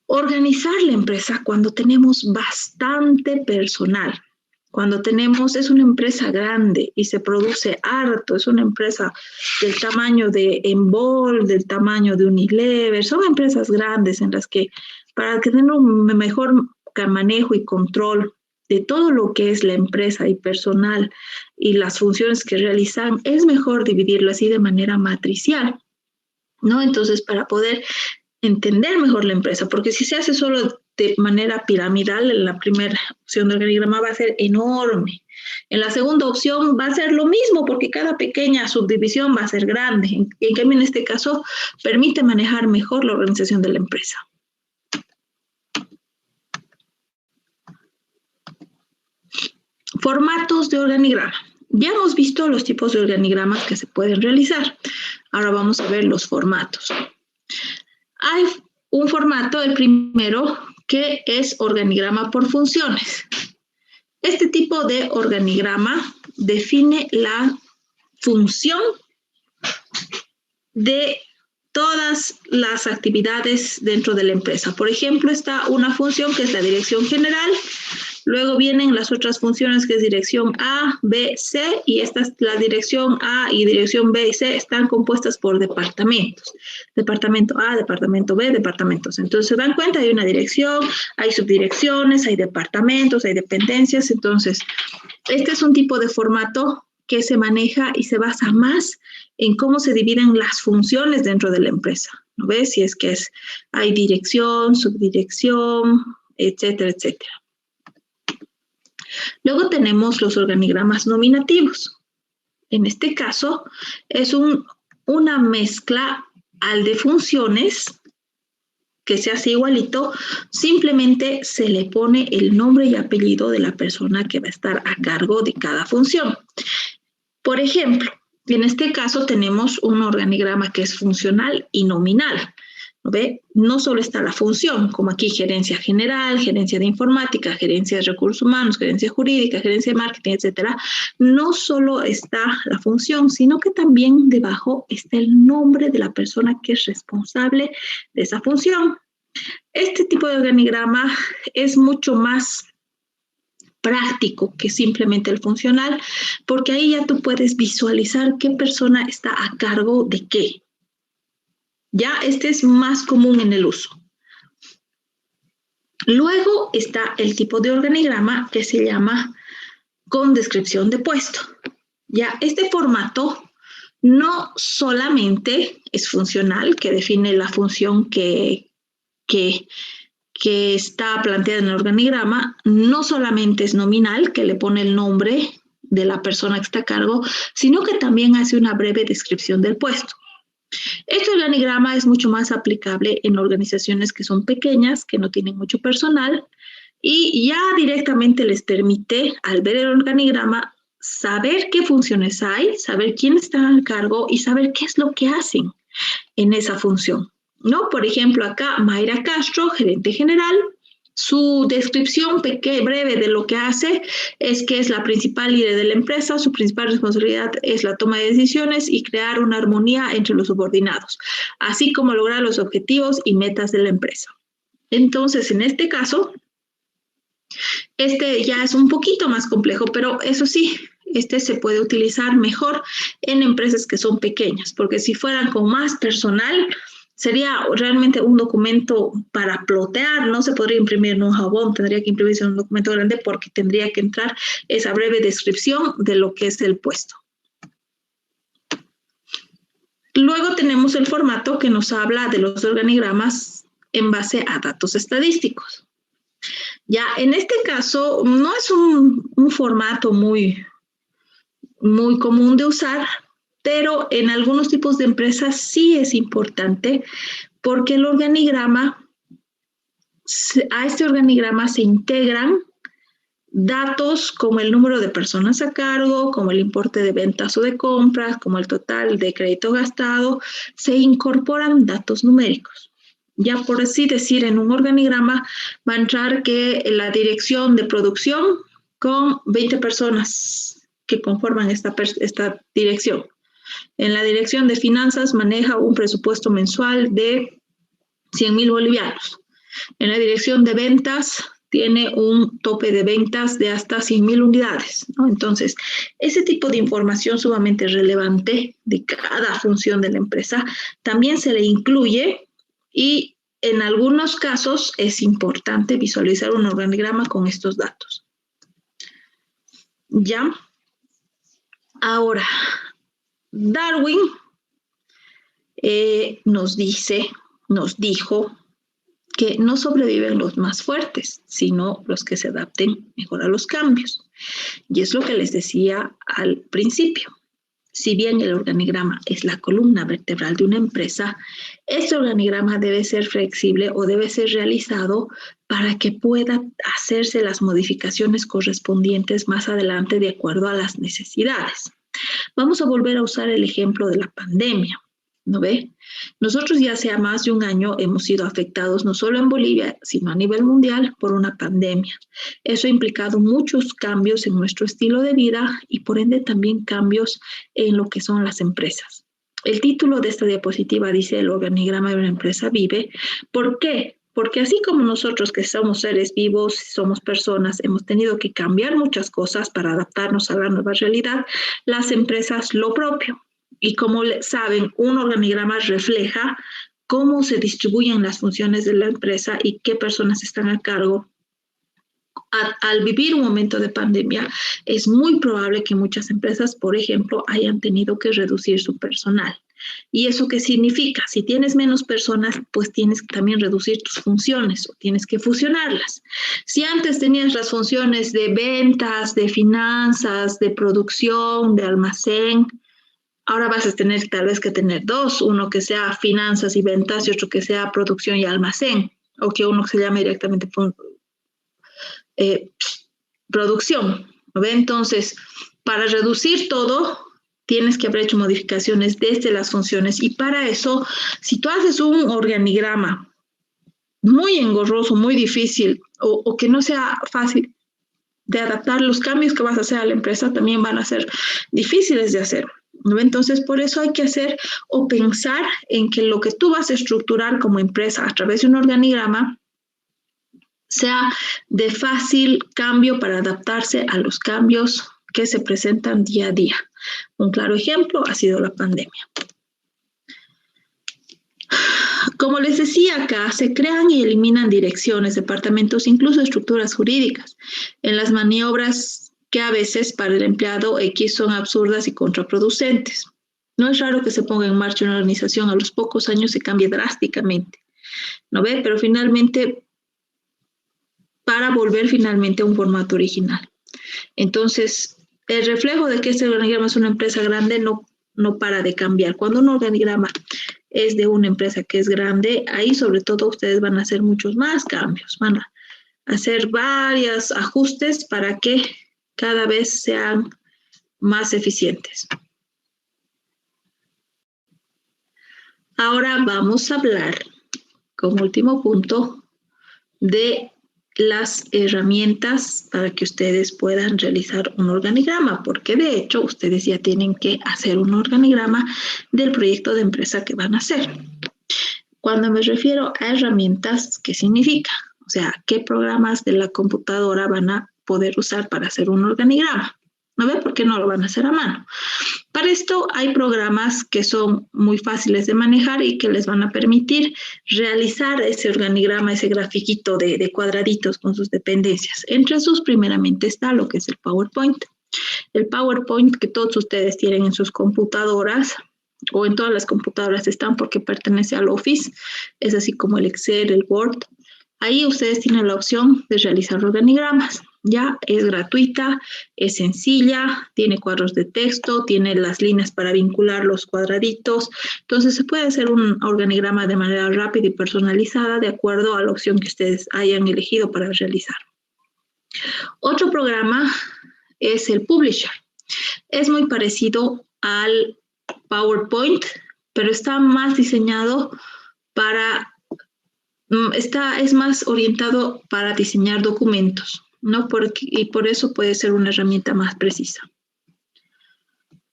organizar la empresa cuando tenemos bastante personal. Cuando es una empresa grande y se produce harto, es una empresa del tamaño de Envol, del tamaño de Unilever, son empresas grandes en las que para tener un mejor manejo y control de todo lo que es la empresa y personal y las funciones que realizan, es mejor dividirlo así de manera matricial, ¿no? Entonces, para poder entender mejor la empresa, porque si se hace solo de manera piramidal, en la primera opción del organigrama va a ser enorme. En la segunda opción va a ser lo mismo, porque cada pequeña subdivisión va a ser grande. En cambio, en este caso, permite manejar mejor la organización de la empresa. Formatos de organigrama. Ya hemos visto los tipos de organigramas que se pueden realizar. Ahora vamos a ver los formatos. Hay un formato, el primero, que es organigrama por funciones. Este tipo de organigrama define la función de todas las actividades dentro de la empresa. Por ejemplo, está una función que es la dirección general, luego vienen las otras funciones que es dirección A, B, C, y la dirección A y dirección B y C están compuestas por departamentos. Departamento A, departamento B, departamentos. Entonces, se dan cuenta, hay una dirección, hay subdirecciones, hay departamentos, hay dependencias. Entonces, este es un tipo de formato que se maneja y se basa más en cómo se dividen las funciones dentro de la empresa. ¿No ves? Si es que hay dirección, subdirección, etcétera, etcétera. Luego tenemos los organigramas nominativos. En este caso, es una mezcla al de funciones que se hace igualito, simplemente se le pone el nombre y apellido de la persona que va a estar a cargo de cada función. Por ejemplo, en este caso tenemos un organigrama que es funcional y nominal. ¿Ve? No solo está la función, como aquí gerencia general, gerencia de informática, gerencia de recursos humanos, gerencia jurídica, gerencia de marketing, etcétera. No solo está la función, sino que también debajo está el nombre de la persona que es responsable de esa función. Este tipo de organigrama es mucho más práctico que simplemente el funcional, porque ahí ya tú puedes visualizar qué persona está a cargo de qué. Ya este es más común en el uso. Luego está el tipo de organigrama que se llama con descripción de puesto. Ya este formato no solamente es funcional, que define la función que está planteada en el organigrama, no solamente es nominal, que le pone el nombre de la persona que está a cargo, sino que también hace una breve descripción del puesto. Este organigrama es mucho más aplicable en organizaciones que son pequeñas, que no tienen mucho personal, y ya directamente les permite, al ver el organigrama, saber qué funciones hay, saber quién está a cargo y saber qué es lo que hacen en esa función, ¿no? Por ejemplo, acá Mayra Castro, gerente general, su descripción breve de lo que hace es que es la principal líder de la empresa, su principal responsabilidad es la toma de decisiones y crear una armonía entre los subordinados, así como lograr los objetivos y metas de la empresa. Entonces, en este caso, este ya es un poquito más complejo, pero eso sí, este se puede utilizar mejor en empresas que son pequeñas, porque si fueran con más personal, sería realmente un documento para plotear, no se podría imprimir en un jabón, tendría que imprimirse en un documento grande porque tendría que entrar esa breve descripción de lo que es el puesto. Luego tenemos el formato que nos habla de los organigramas en base a datos estadísticos. Ya en este caso no es un formato muy común de usar, pero en algunos tipos de empresas sí es importante porque el organigrama, a este organigrama se integran datos como el número de personas a cargo, como el importe de ventas o de compras, como el total de crédito gastado, se incorporan datos numéricos. Ya por así decir, en un organigrama va a entrar que la dirección de producción con 20 personas que conforman esta dirección. En la dirección de finanzas maneja un presupuesto mensual de 100,000 bolivianos. En la dirección de ventas tiene un tope de ventas de hasta 100,000 unidades, ¿no? Entonces, ese tipo de información sumamente relevante de cada función de la empresa también se le incluye y en algunos casos es importante visualizar un organigrama con estos datos. ¿Ya? Ahora, Darwin nos dijo que no sobreviven los más fuertes, sino los que se adapten mejor a los cambios. Y es lo que les decía al principio. Si bien el organigrama es la columna vertebral de una empresa, este organigrama debe ser flexible o debe ser realizado para que pueda hacerse las modificaciones correspondientes más adelante de acuerdo a las necesidades. Vamos a volver a usar el ejemplo de la pandemia, ¿no ve? Nosotros ya hace más de un año hemos sido afectados no solo en Bolivia, sino a nivel mundial por una pandemia. Eso ha implicado muchos cambios en nuestro estilo de vida y por ende también cambios en lo que son las empresas. El título de esta diapositiva dice el organigrama de una empresa vive. ¿Por qué? Porque así como nosotros que somos seres vivos, somos personas, hemos tenido que cambiar muchas cosas para adaptarnos a la nueva realidad, las empresas lo propio. Y como saben, un organigrama refleja cómo se distribuyen las funciones de la empresa y qué personas están a cargo. Al vivir un momento de pandemia, es muy probable que muchas empresas, por ejemplo, hayan tenido que reducir su personal. ¿Y eso qué significa? Si tienes menos personas, pues tienes que también reducir tus funciones o tienes que fusionarlas. Si antes tenías las funciones de ventas, de finanzas, de producción, de almacén, ahora vas a tener tal vez que tener dos, uno que sea finanzas y ventas y otro que sea producción y almacén, o que uno se llame directamente producción. ¿No ve? Entonces, para reducir todo, tienes que haber hecho modificaciones desde las funciones y para eso, si tú haces un organigrama muy engorroso, muy difícil o que no sea fácil de adaptar, los cambios que vas a hacer a la empresa también van a ser difíciles de hacer. ¿No? Entonces, por eso hay que hacer o pensar en que lo que tú vas a estructurar como empresa a través de un organigrama sea de fácil cambio para adaptarse a los cambios que se presentan día a día. Un claro ejemplo ha sido la pandemia. Como les decía acá, se crean y eliminan direcciones, departamentos, incluso estructuras jurídicas, en las maniobras que a veces para el empleado X son absurdas y contraproducentes. No es raro que se ponga en marcha una organización, a los pocos años se cambie drásticamente, ¿no ve? Pero finalmente, para volver finalmente a un formato original. Entonces, el reflejo de que este organigrama es una empresa grande no para de cambiar. Cuando un organigrama es de una empresa que es grande, ahí sobre todo ustedes van a hacer muchos más cambios, van a hacer varios ajustes para que cada vez sean más eficientes. Ahora vamos a hablar, como último punto, de las herramientas para que ustedes puedan realizar un organigrama, porque de hecho ustedes ya tienen que hacer un organigrama del proyecto de empresa que van a hacer. Cuando me refiero a herramientas, ¿qué significa? O sea, ¿qué programas de la computadora van a poder usar para hacer un organigrama? ¿No ve? ¿Por qué no lo van a hacer a mano? Para esto hay programas que son muy fáciles de manejar y que les van a permitir realizar ese organigrama, ese grafiquito de cuadraditos con sus dependencias. Entre sus, primeramente está lo que es el PowerPoint. El PowerPoint que todos ustedes tienen en sus computadoras o en todas las computadoras están porque pertenece al Office, es así como el Excel, el Word. Ahí ustedes tienen la opción de realizar organigramas. Ya es gratuita, es sencilla, tiene cuadros de texto, tiene las líneas para vincular los cuadraditos. Entonces se puede hacer un organigrama de manera rápida y personalizada de acuerdo a la opción que ustedes hayan elegido para realizar. Otro programa es el Publisher. Es muy parecido al PowerPoint, pero está más diseñado para, es más orientado para diseñar documentos, ¿no? Y por eso puede ser una herramienta más precisa.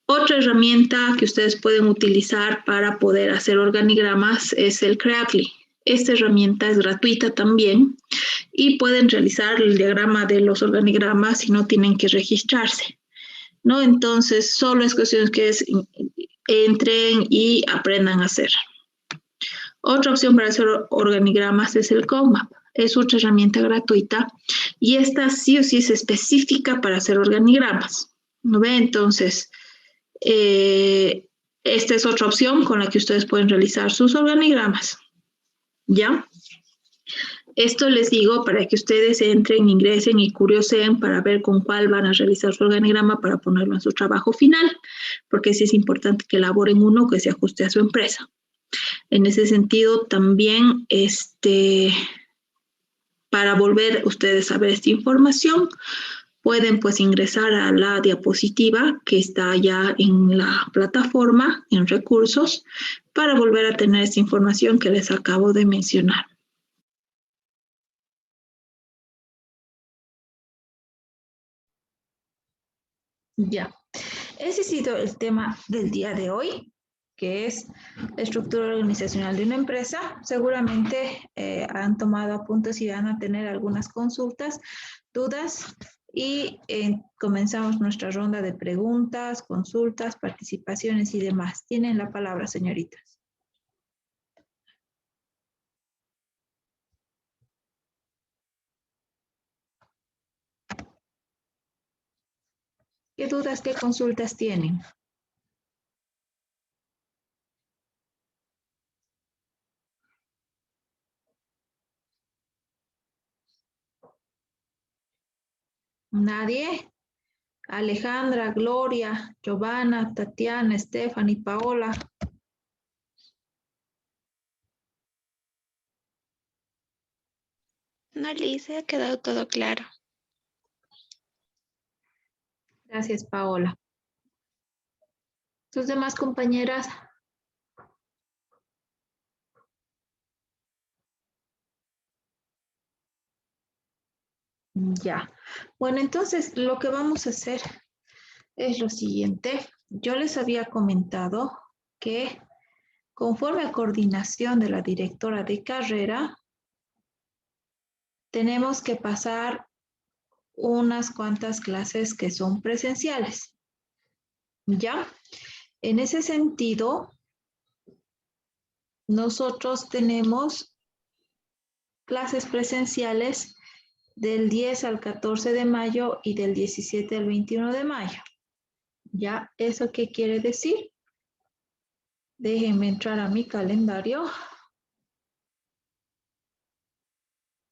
Otra herramienta que ustedes pueden utilizar para poder hacer organigramas es el Creatly. Esta herramienta es gratuita también y pueden realizar el diagrama de los organigramas y no tienen que registrarse, ¿no? Entonces, solo es cuestión que entren y aprendan a hacer. Otra opción para hacer organigramas es el CodeMap. Es otra herramienta gratuita y esta sí o sí es específica para hacer organigramas, ¿no ve? Entonces, esta es otra opción con la que ustedes pueden realizar sus organigramas, ¿ya? Esto les digo para que ustedes entren, ingresen y curioseen para ver con cuál van a realizar su organigrama para ponerlo en su trabajo final, porque sí es importante que elaboren uno que se ajuste a su empresa. En ese sentido, también, para volver ustedes a ver esta información, pueden pues ingresar a la diapositiva que está ya en la plataforma, en recursos, para volver a tener esta información que les acabo de mencionar. Ya, ese ha sido el tema del día de hoy, que es la estructura organizacional de una empresa. Seguramente han tomado apuntes y van a tener algunas consultas, dudas, y comenzamos nuestra ronda de preguntas, consultas, participaciones y demás. Tienen la palabra, señoritas. ¿Qué dudas, qué consultas tienen? ¿Nadie? Alejandra, Gloria, Giovanna, Tatiana, Stephanie, Paola. No le hice, ha quedado todo claro. Gracias, Paola. Sus demás compañeras. Ya. Bueno, entonces lo que vamos a hacer es lo siguiente. Yo les había comentado que conforme a coordinación de la directora de carrera, tenemos que pasar unas cuantas clases que son presenciales. ¿Ya? En ese sentido, nosotros tenemos clases presenciales del 10 al 14 de mayo y del 17 al 21 de mayo. ¿Ya? ¿Eso qué quiere decir? Déjenme entrar a mi calendario.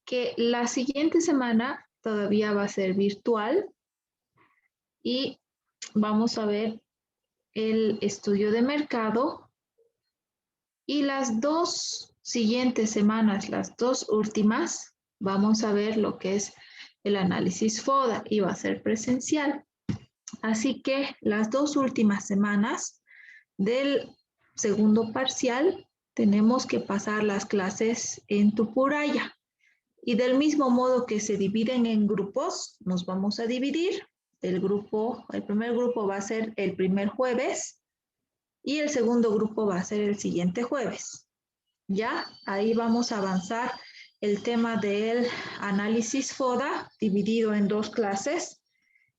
Que la siguiente semana todavía va a ser virtual y vamos a ver el estudio de mercado y las dos siguientes semanas, las dos últimas, vamos a ver lo que es el análisis FODA y va a ser presencial. Así que las dos últimas semanas del segundo parcial tenemos que pasar las clases en Tupuraya. Y del mismo modo que se dividen en grupos, nos vamos a dividir. El primer grupo va a ser el primer jueves y el segundo grupo va a ser el siguiente jueves. Ya, ahí vamos a avanzar el tema del análisis FODA dividido en dos clases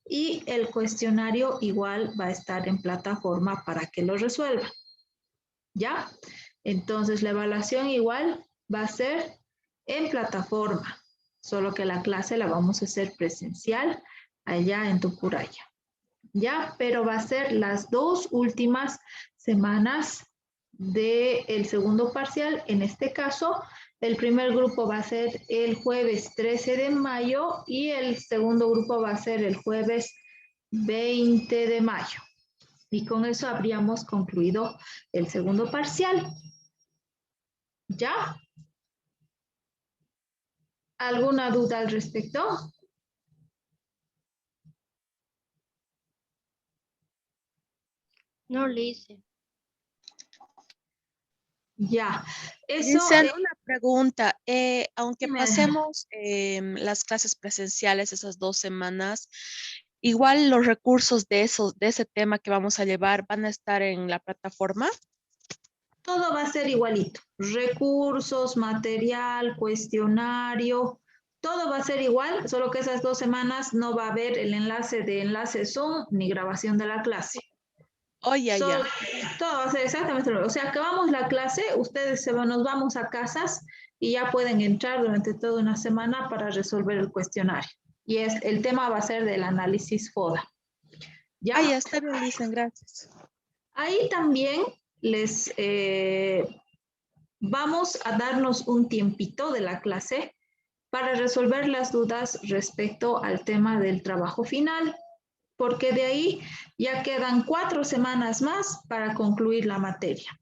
y el cuestionario igual va a estar en plataforma para que lo resuelvan. ¿Ya? Entonces la evaluación igual va a ser en plataforma, solo que la clase la vamos a hacer presencial allá en Tupuraya. ¿Ya? Pero va a ser las dos últimas semanas del segundo parcial. En este caso, el primer grupo va a ser el jueves 13 de mayo y el segundo grupo va a ser el jueves 20 de mayo. Y con eso habríamos concluido el segundo parcial. ¿Ya? ¿Alguna duda al respecto? No le hice. Ya. Eso Dicen una pregunta, aunque Dime. pasemos las clases presenciales esas 2 semanas, igual los recursos de ese tema que vamos a llevar van a estar en la plataforma. todo va a ser igualito. Recursos, material, cuestionario, todo va a ser igual, solo que esas 2 semanas no va a haber el enlace Zoom ni grabación de la clase. Oye, ya. Todo va a ser exactamente lo mismo. O sea, acabamos la clase, ustedes nos vamos a casas y ya pueden entrar durante toda una semana para resolver el cuestionario. Y el tema va a ser del análisis FODA. ¿Ya? Ya está bien, dicen, gracias. Ahí también les vamos a darnos un tiempito de la clase para resolver las dudas respecto al tema del trabajo final, porque de ahí ya quedan 4 semanas más para concluir la materia.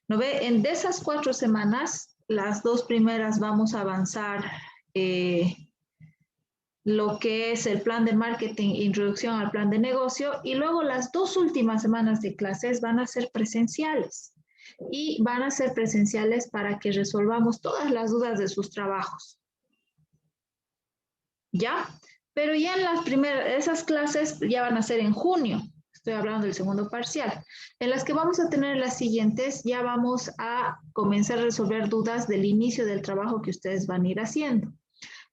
¿No ve? De esas 4 semanas, las 2 primeras vamos a avanzar lo que es el plan de marketing, introducción al plan de negocio, y luego las 2 últimas semanas de clases van a ser presenciales. Y van a ser presenciales para que resolvamos todas las dudas de sus trabajos. ¿Ya? Pero ya en las esas clases ya van a ser en junio. Estoy hablando del segundo parcial. En las que vamos a tener las siguientes, ya vamos a comenzar a resolver dudas del inicio del trabajo que ustedes van a ir haciendo.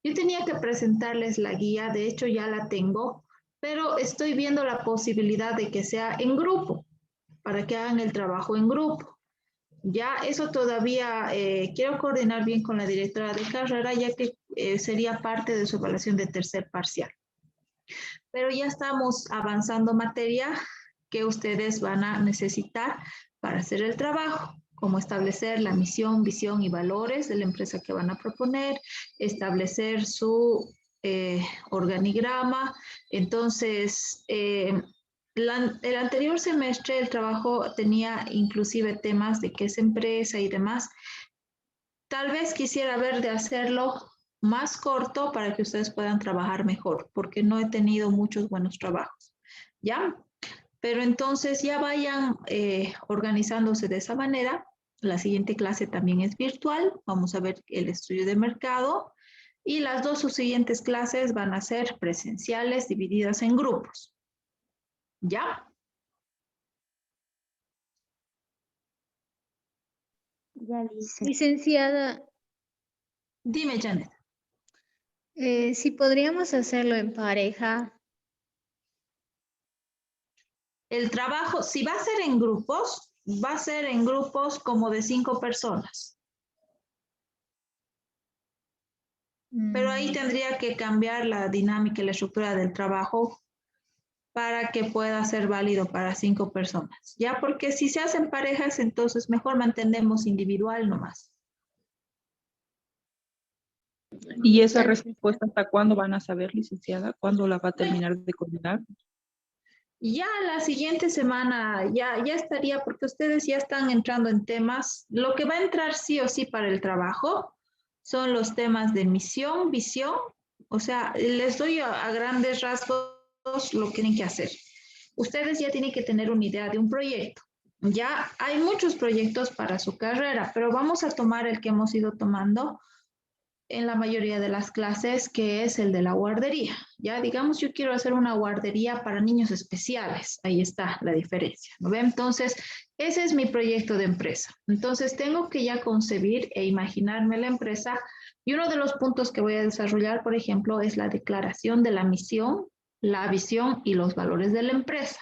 Yo tenía que presentarles la guía, de hecho ya la tengo, pero estoy viendo la posibilidad de que sea en grupo, para que hagan el trabajo en grupo. Ya eso todavía quiero coordinar bien con la directora de carrera, ya que sería parte de su evaluación de tercer parcial. Pero ya estamos avanzando materia que ustedes van a necesitar para hacer el trabajo, como establecer la misión, visión y valores de la empresa que van a proponer, establecer su organigrama. Entonces, el anterior semestre el trabajo tenía inclusive temas de qué es empresa y demás. Tal vez quisiera ver de hacerlo más corto para que ustedes puedan trabajar mejor, porque no he tenido muchos buenos trabajos, ¿ya? Pero entonces ya vayan organizándose de esa manera. La siguiente clase también es virtual. Vamos a ver el estudio de mercado. Y las dos siguientes clases van a ser presenciales divididas en grupos. ¿Ya? Ya dice. Licenciada, Dime, Janet. si podríamos hacerlo en pareja. El trabajo, si va a ser en grupos, va a ser en grupos como de 5 personas. Pero ahí tendría que cambiar la dinámica y la estructura del trabajo para que pueda ser válido para 5 personas. Ya, porque si se hacen parejas, entonces mejor mantenemos individual nomás. ¿Y esa respuesta hasta cuándo van a saber, licenciada? ¿Cuándo la va a terminar de coordinar? Ya la siguiente semana ya estaría, porque ustedes ya están entrando en temas. Lo que va a entrar sí o sí para el trabajo son los temas de misión, visión. O sea, les doy a grandes rasgos lo que tienen que hacer. Ustedes ya tienen que tener una idea de un proyecto. Ya hay muchos proyectos para su carrera, pero vamos a tomar el que hemos ido tomando en la mayoría de las clases, que es el de la guardería. Ya, digamos, yo quiero hacer una guardería para niños especiales. Ahí está la diferencia, ¿no ve? Entonces, ese es mi proyecto de empresa. Entonces, tengo que ya concebir e imaginarme la empresa. Y uno de los puntos que voy a desarrollar, por ejemplo, es la declaración de la misión, la visión y los valores de la empresa.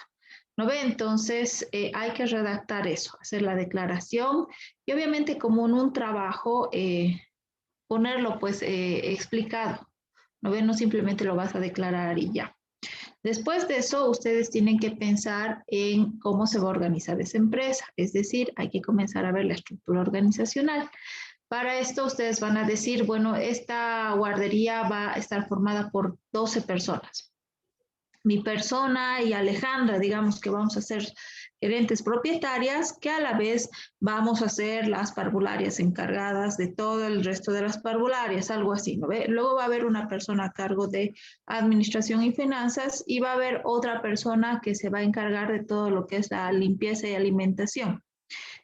¿No ve? Entonces, hay que redactar eso, hacer la declaración y obviamente como en un trabajo, ponerlo pues explicado, ¿no ven? No simplemente lo vas a declarar y ya. Después de eso, ustedes tienen que pensar en cómo se va a organizar esa empresa, es decir, hay que comenzar a ver la estructura organizacional. Para esto, ustedes van a decir, bueno, esta guardería va a estar formada por 12 personas. Mi persona y Alejandra, digamos que vamos a ser gerentes propietarias, que a la vez vamos a ser las parvularias encargadas de todo el resto de las parvularias, algo así, ¿no ve? Luego va a haber una persona a cargo de administración y finanzas y va a haber otra persona que se va a encargar de todo lo que es la limpieza y alimentación.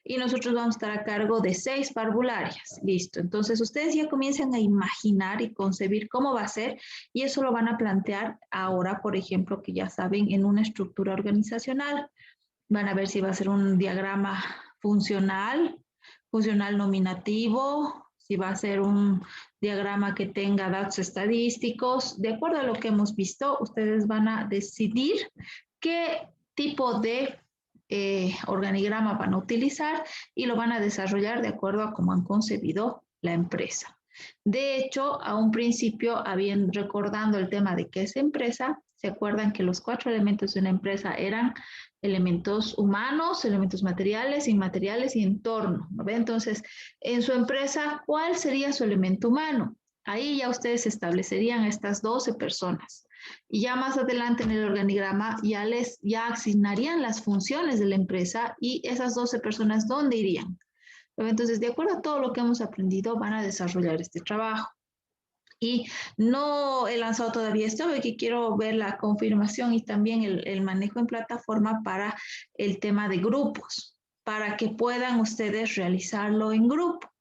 Y nosotros vamos a estar a cargo de 6 parvularias. Listo. Entonces, ustedes ya comienzan a imaginar y concebir cómo va a ser y eso lo van a plantear ahora, por ejemplo, que ya saben, en una estructura organizacional. Van a ver si va a ser un diagrama funcional, funcional nominativo, si va a ser un diagrama que tenga datos estadísticos. De acuerdo a lo que hemos visto, ustedes van a decidir qué tipo de organigrama van a utilizar y lo van a desarrollar de acuerdo a cómo han concebido la empresa. De hecho, a un principio, habían recordando el tema de qué es empresa, se acuerdan que los 4 elementos de una empresa eran elementos humanos, elementos materiales, inmateriales y entorno, ¿no ve? Entonces, en su empresa, ¿cuál sería su elemento humano? Ahí ya ustedes establecerían estas 12 personas. Y ya más adelante en el organigrama ya asignarían las funciones de la empresa y esas 12 personas, ¿dónde irían? Entonces, de acuerdo a todo lo que hemos aprendido, van a desarrollar este trabajo. Y no he lanzado todavía esto, porque quiero ver la confirmación y también el manejo en plataforma para el tema de grupos, para que puedan ustedes realizarlo en grupo,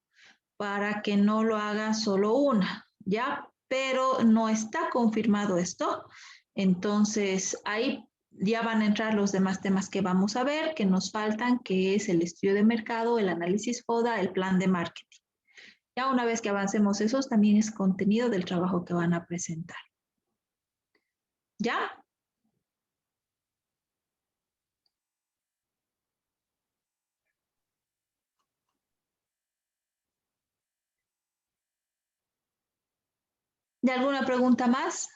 para que no lo haga solo una, ¿ya? Pero no está confirmado esto. Entonces, ahí ya van a entrar los demás temas que vamos a ver, que nos faltan, que es el estudio de mercado, el análisis FODA, el plan de marketing. Ya una vez que avancemos esos, también es contenido del trabajo que van a presentar. ¿Ya? ¿De alguna pregunta más?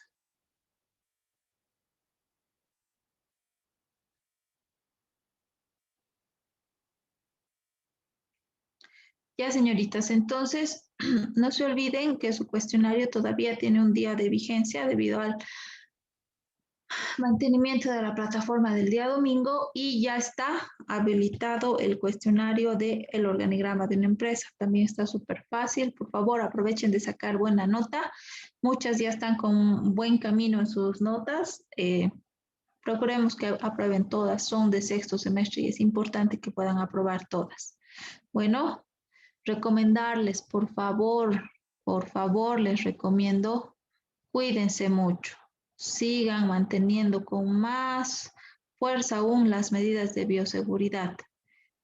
Ya, señoritas, entonces no se olviden que su cuestionario todavía tiene un día de vigencia debido al mantenimiento de la plataforma del día domingo y ya está habilitado el cuestionario del organigrama de una empresa. También está súper fácil. Por favor, aprovechen de sacar buena nota. Muchas ya están con buen camino en sus notas. Procuremos que aprueben todas. Son de sexto semestre y es importante que puedan aprobar todas. Bueno, recomendarles, por favor, les recomiendo, cuídense mucho. Sigan manteniendo con más fuerza aún las medidas de bioseguridad.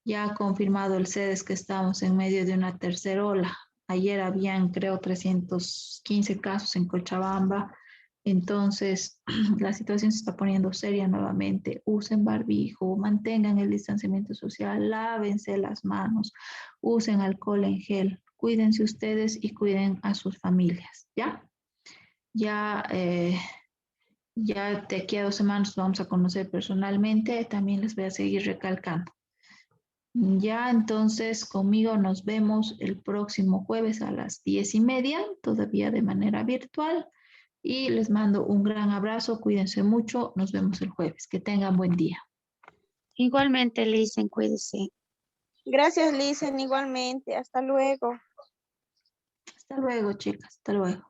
Ya ha confirmado el CEDES que estamos en medio de una tercera ola. Ayer habían, creo, 315 casos en Cochabamba. Entonces, la situación se está poniendo seria nuevamente. Usen barbijo, mantengan el distanciamiento social, lávense las manos, usen alcohol en gel. Cuídense ustedes y cuiden a sus familias, ¿ya? Ya de aquí a 2 semanas vamos a conocer personalmente, también les voy a seguir recalcando. Ya, entonces conmigo nos vemos el próximo jueves a las 10:30, todavía de manera virtual. Y les mando un gran abrazo, cuídense mucho, nos vemos el jueves. Que tengan buen día. Igualmente, Lisen, cuídese. Gracias, Lisen, igualmente. Hasta luego. Hasta luego, chicas, hasta luego.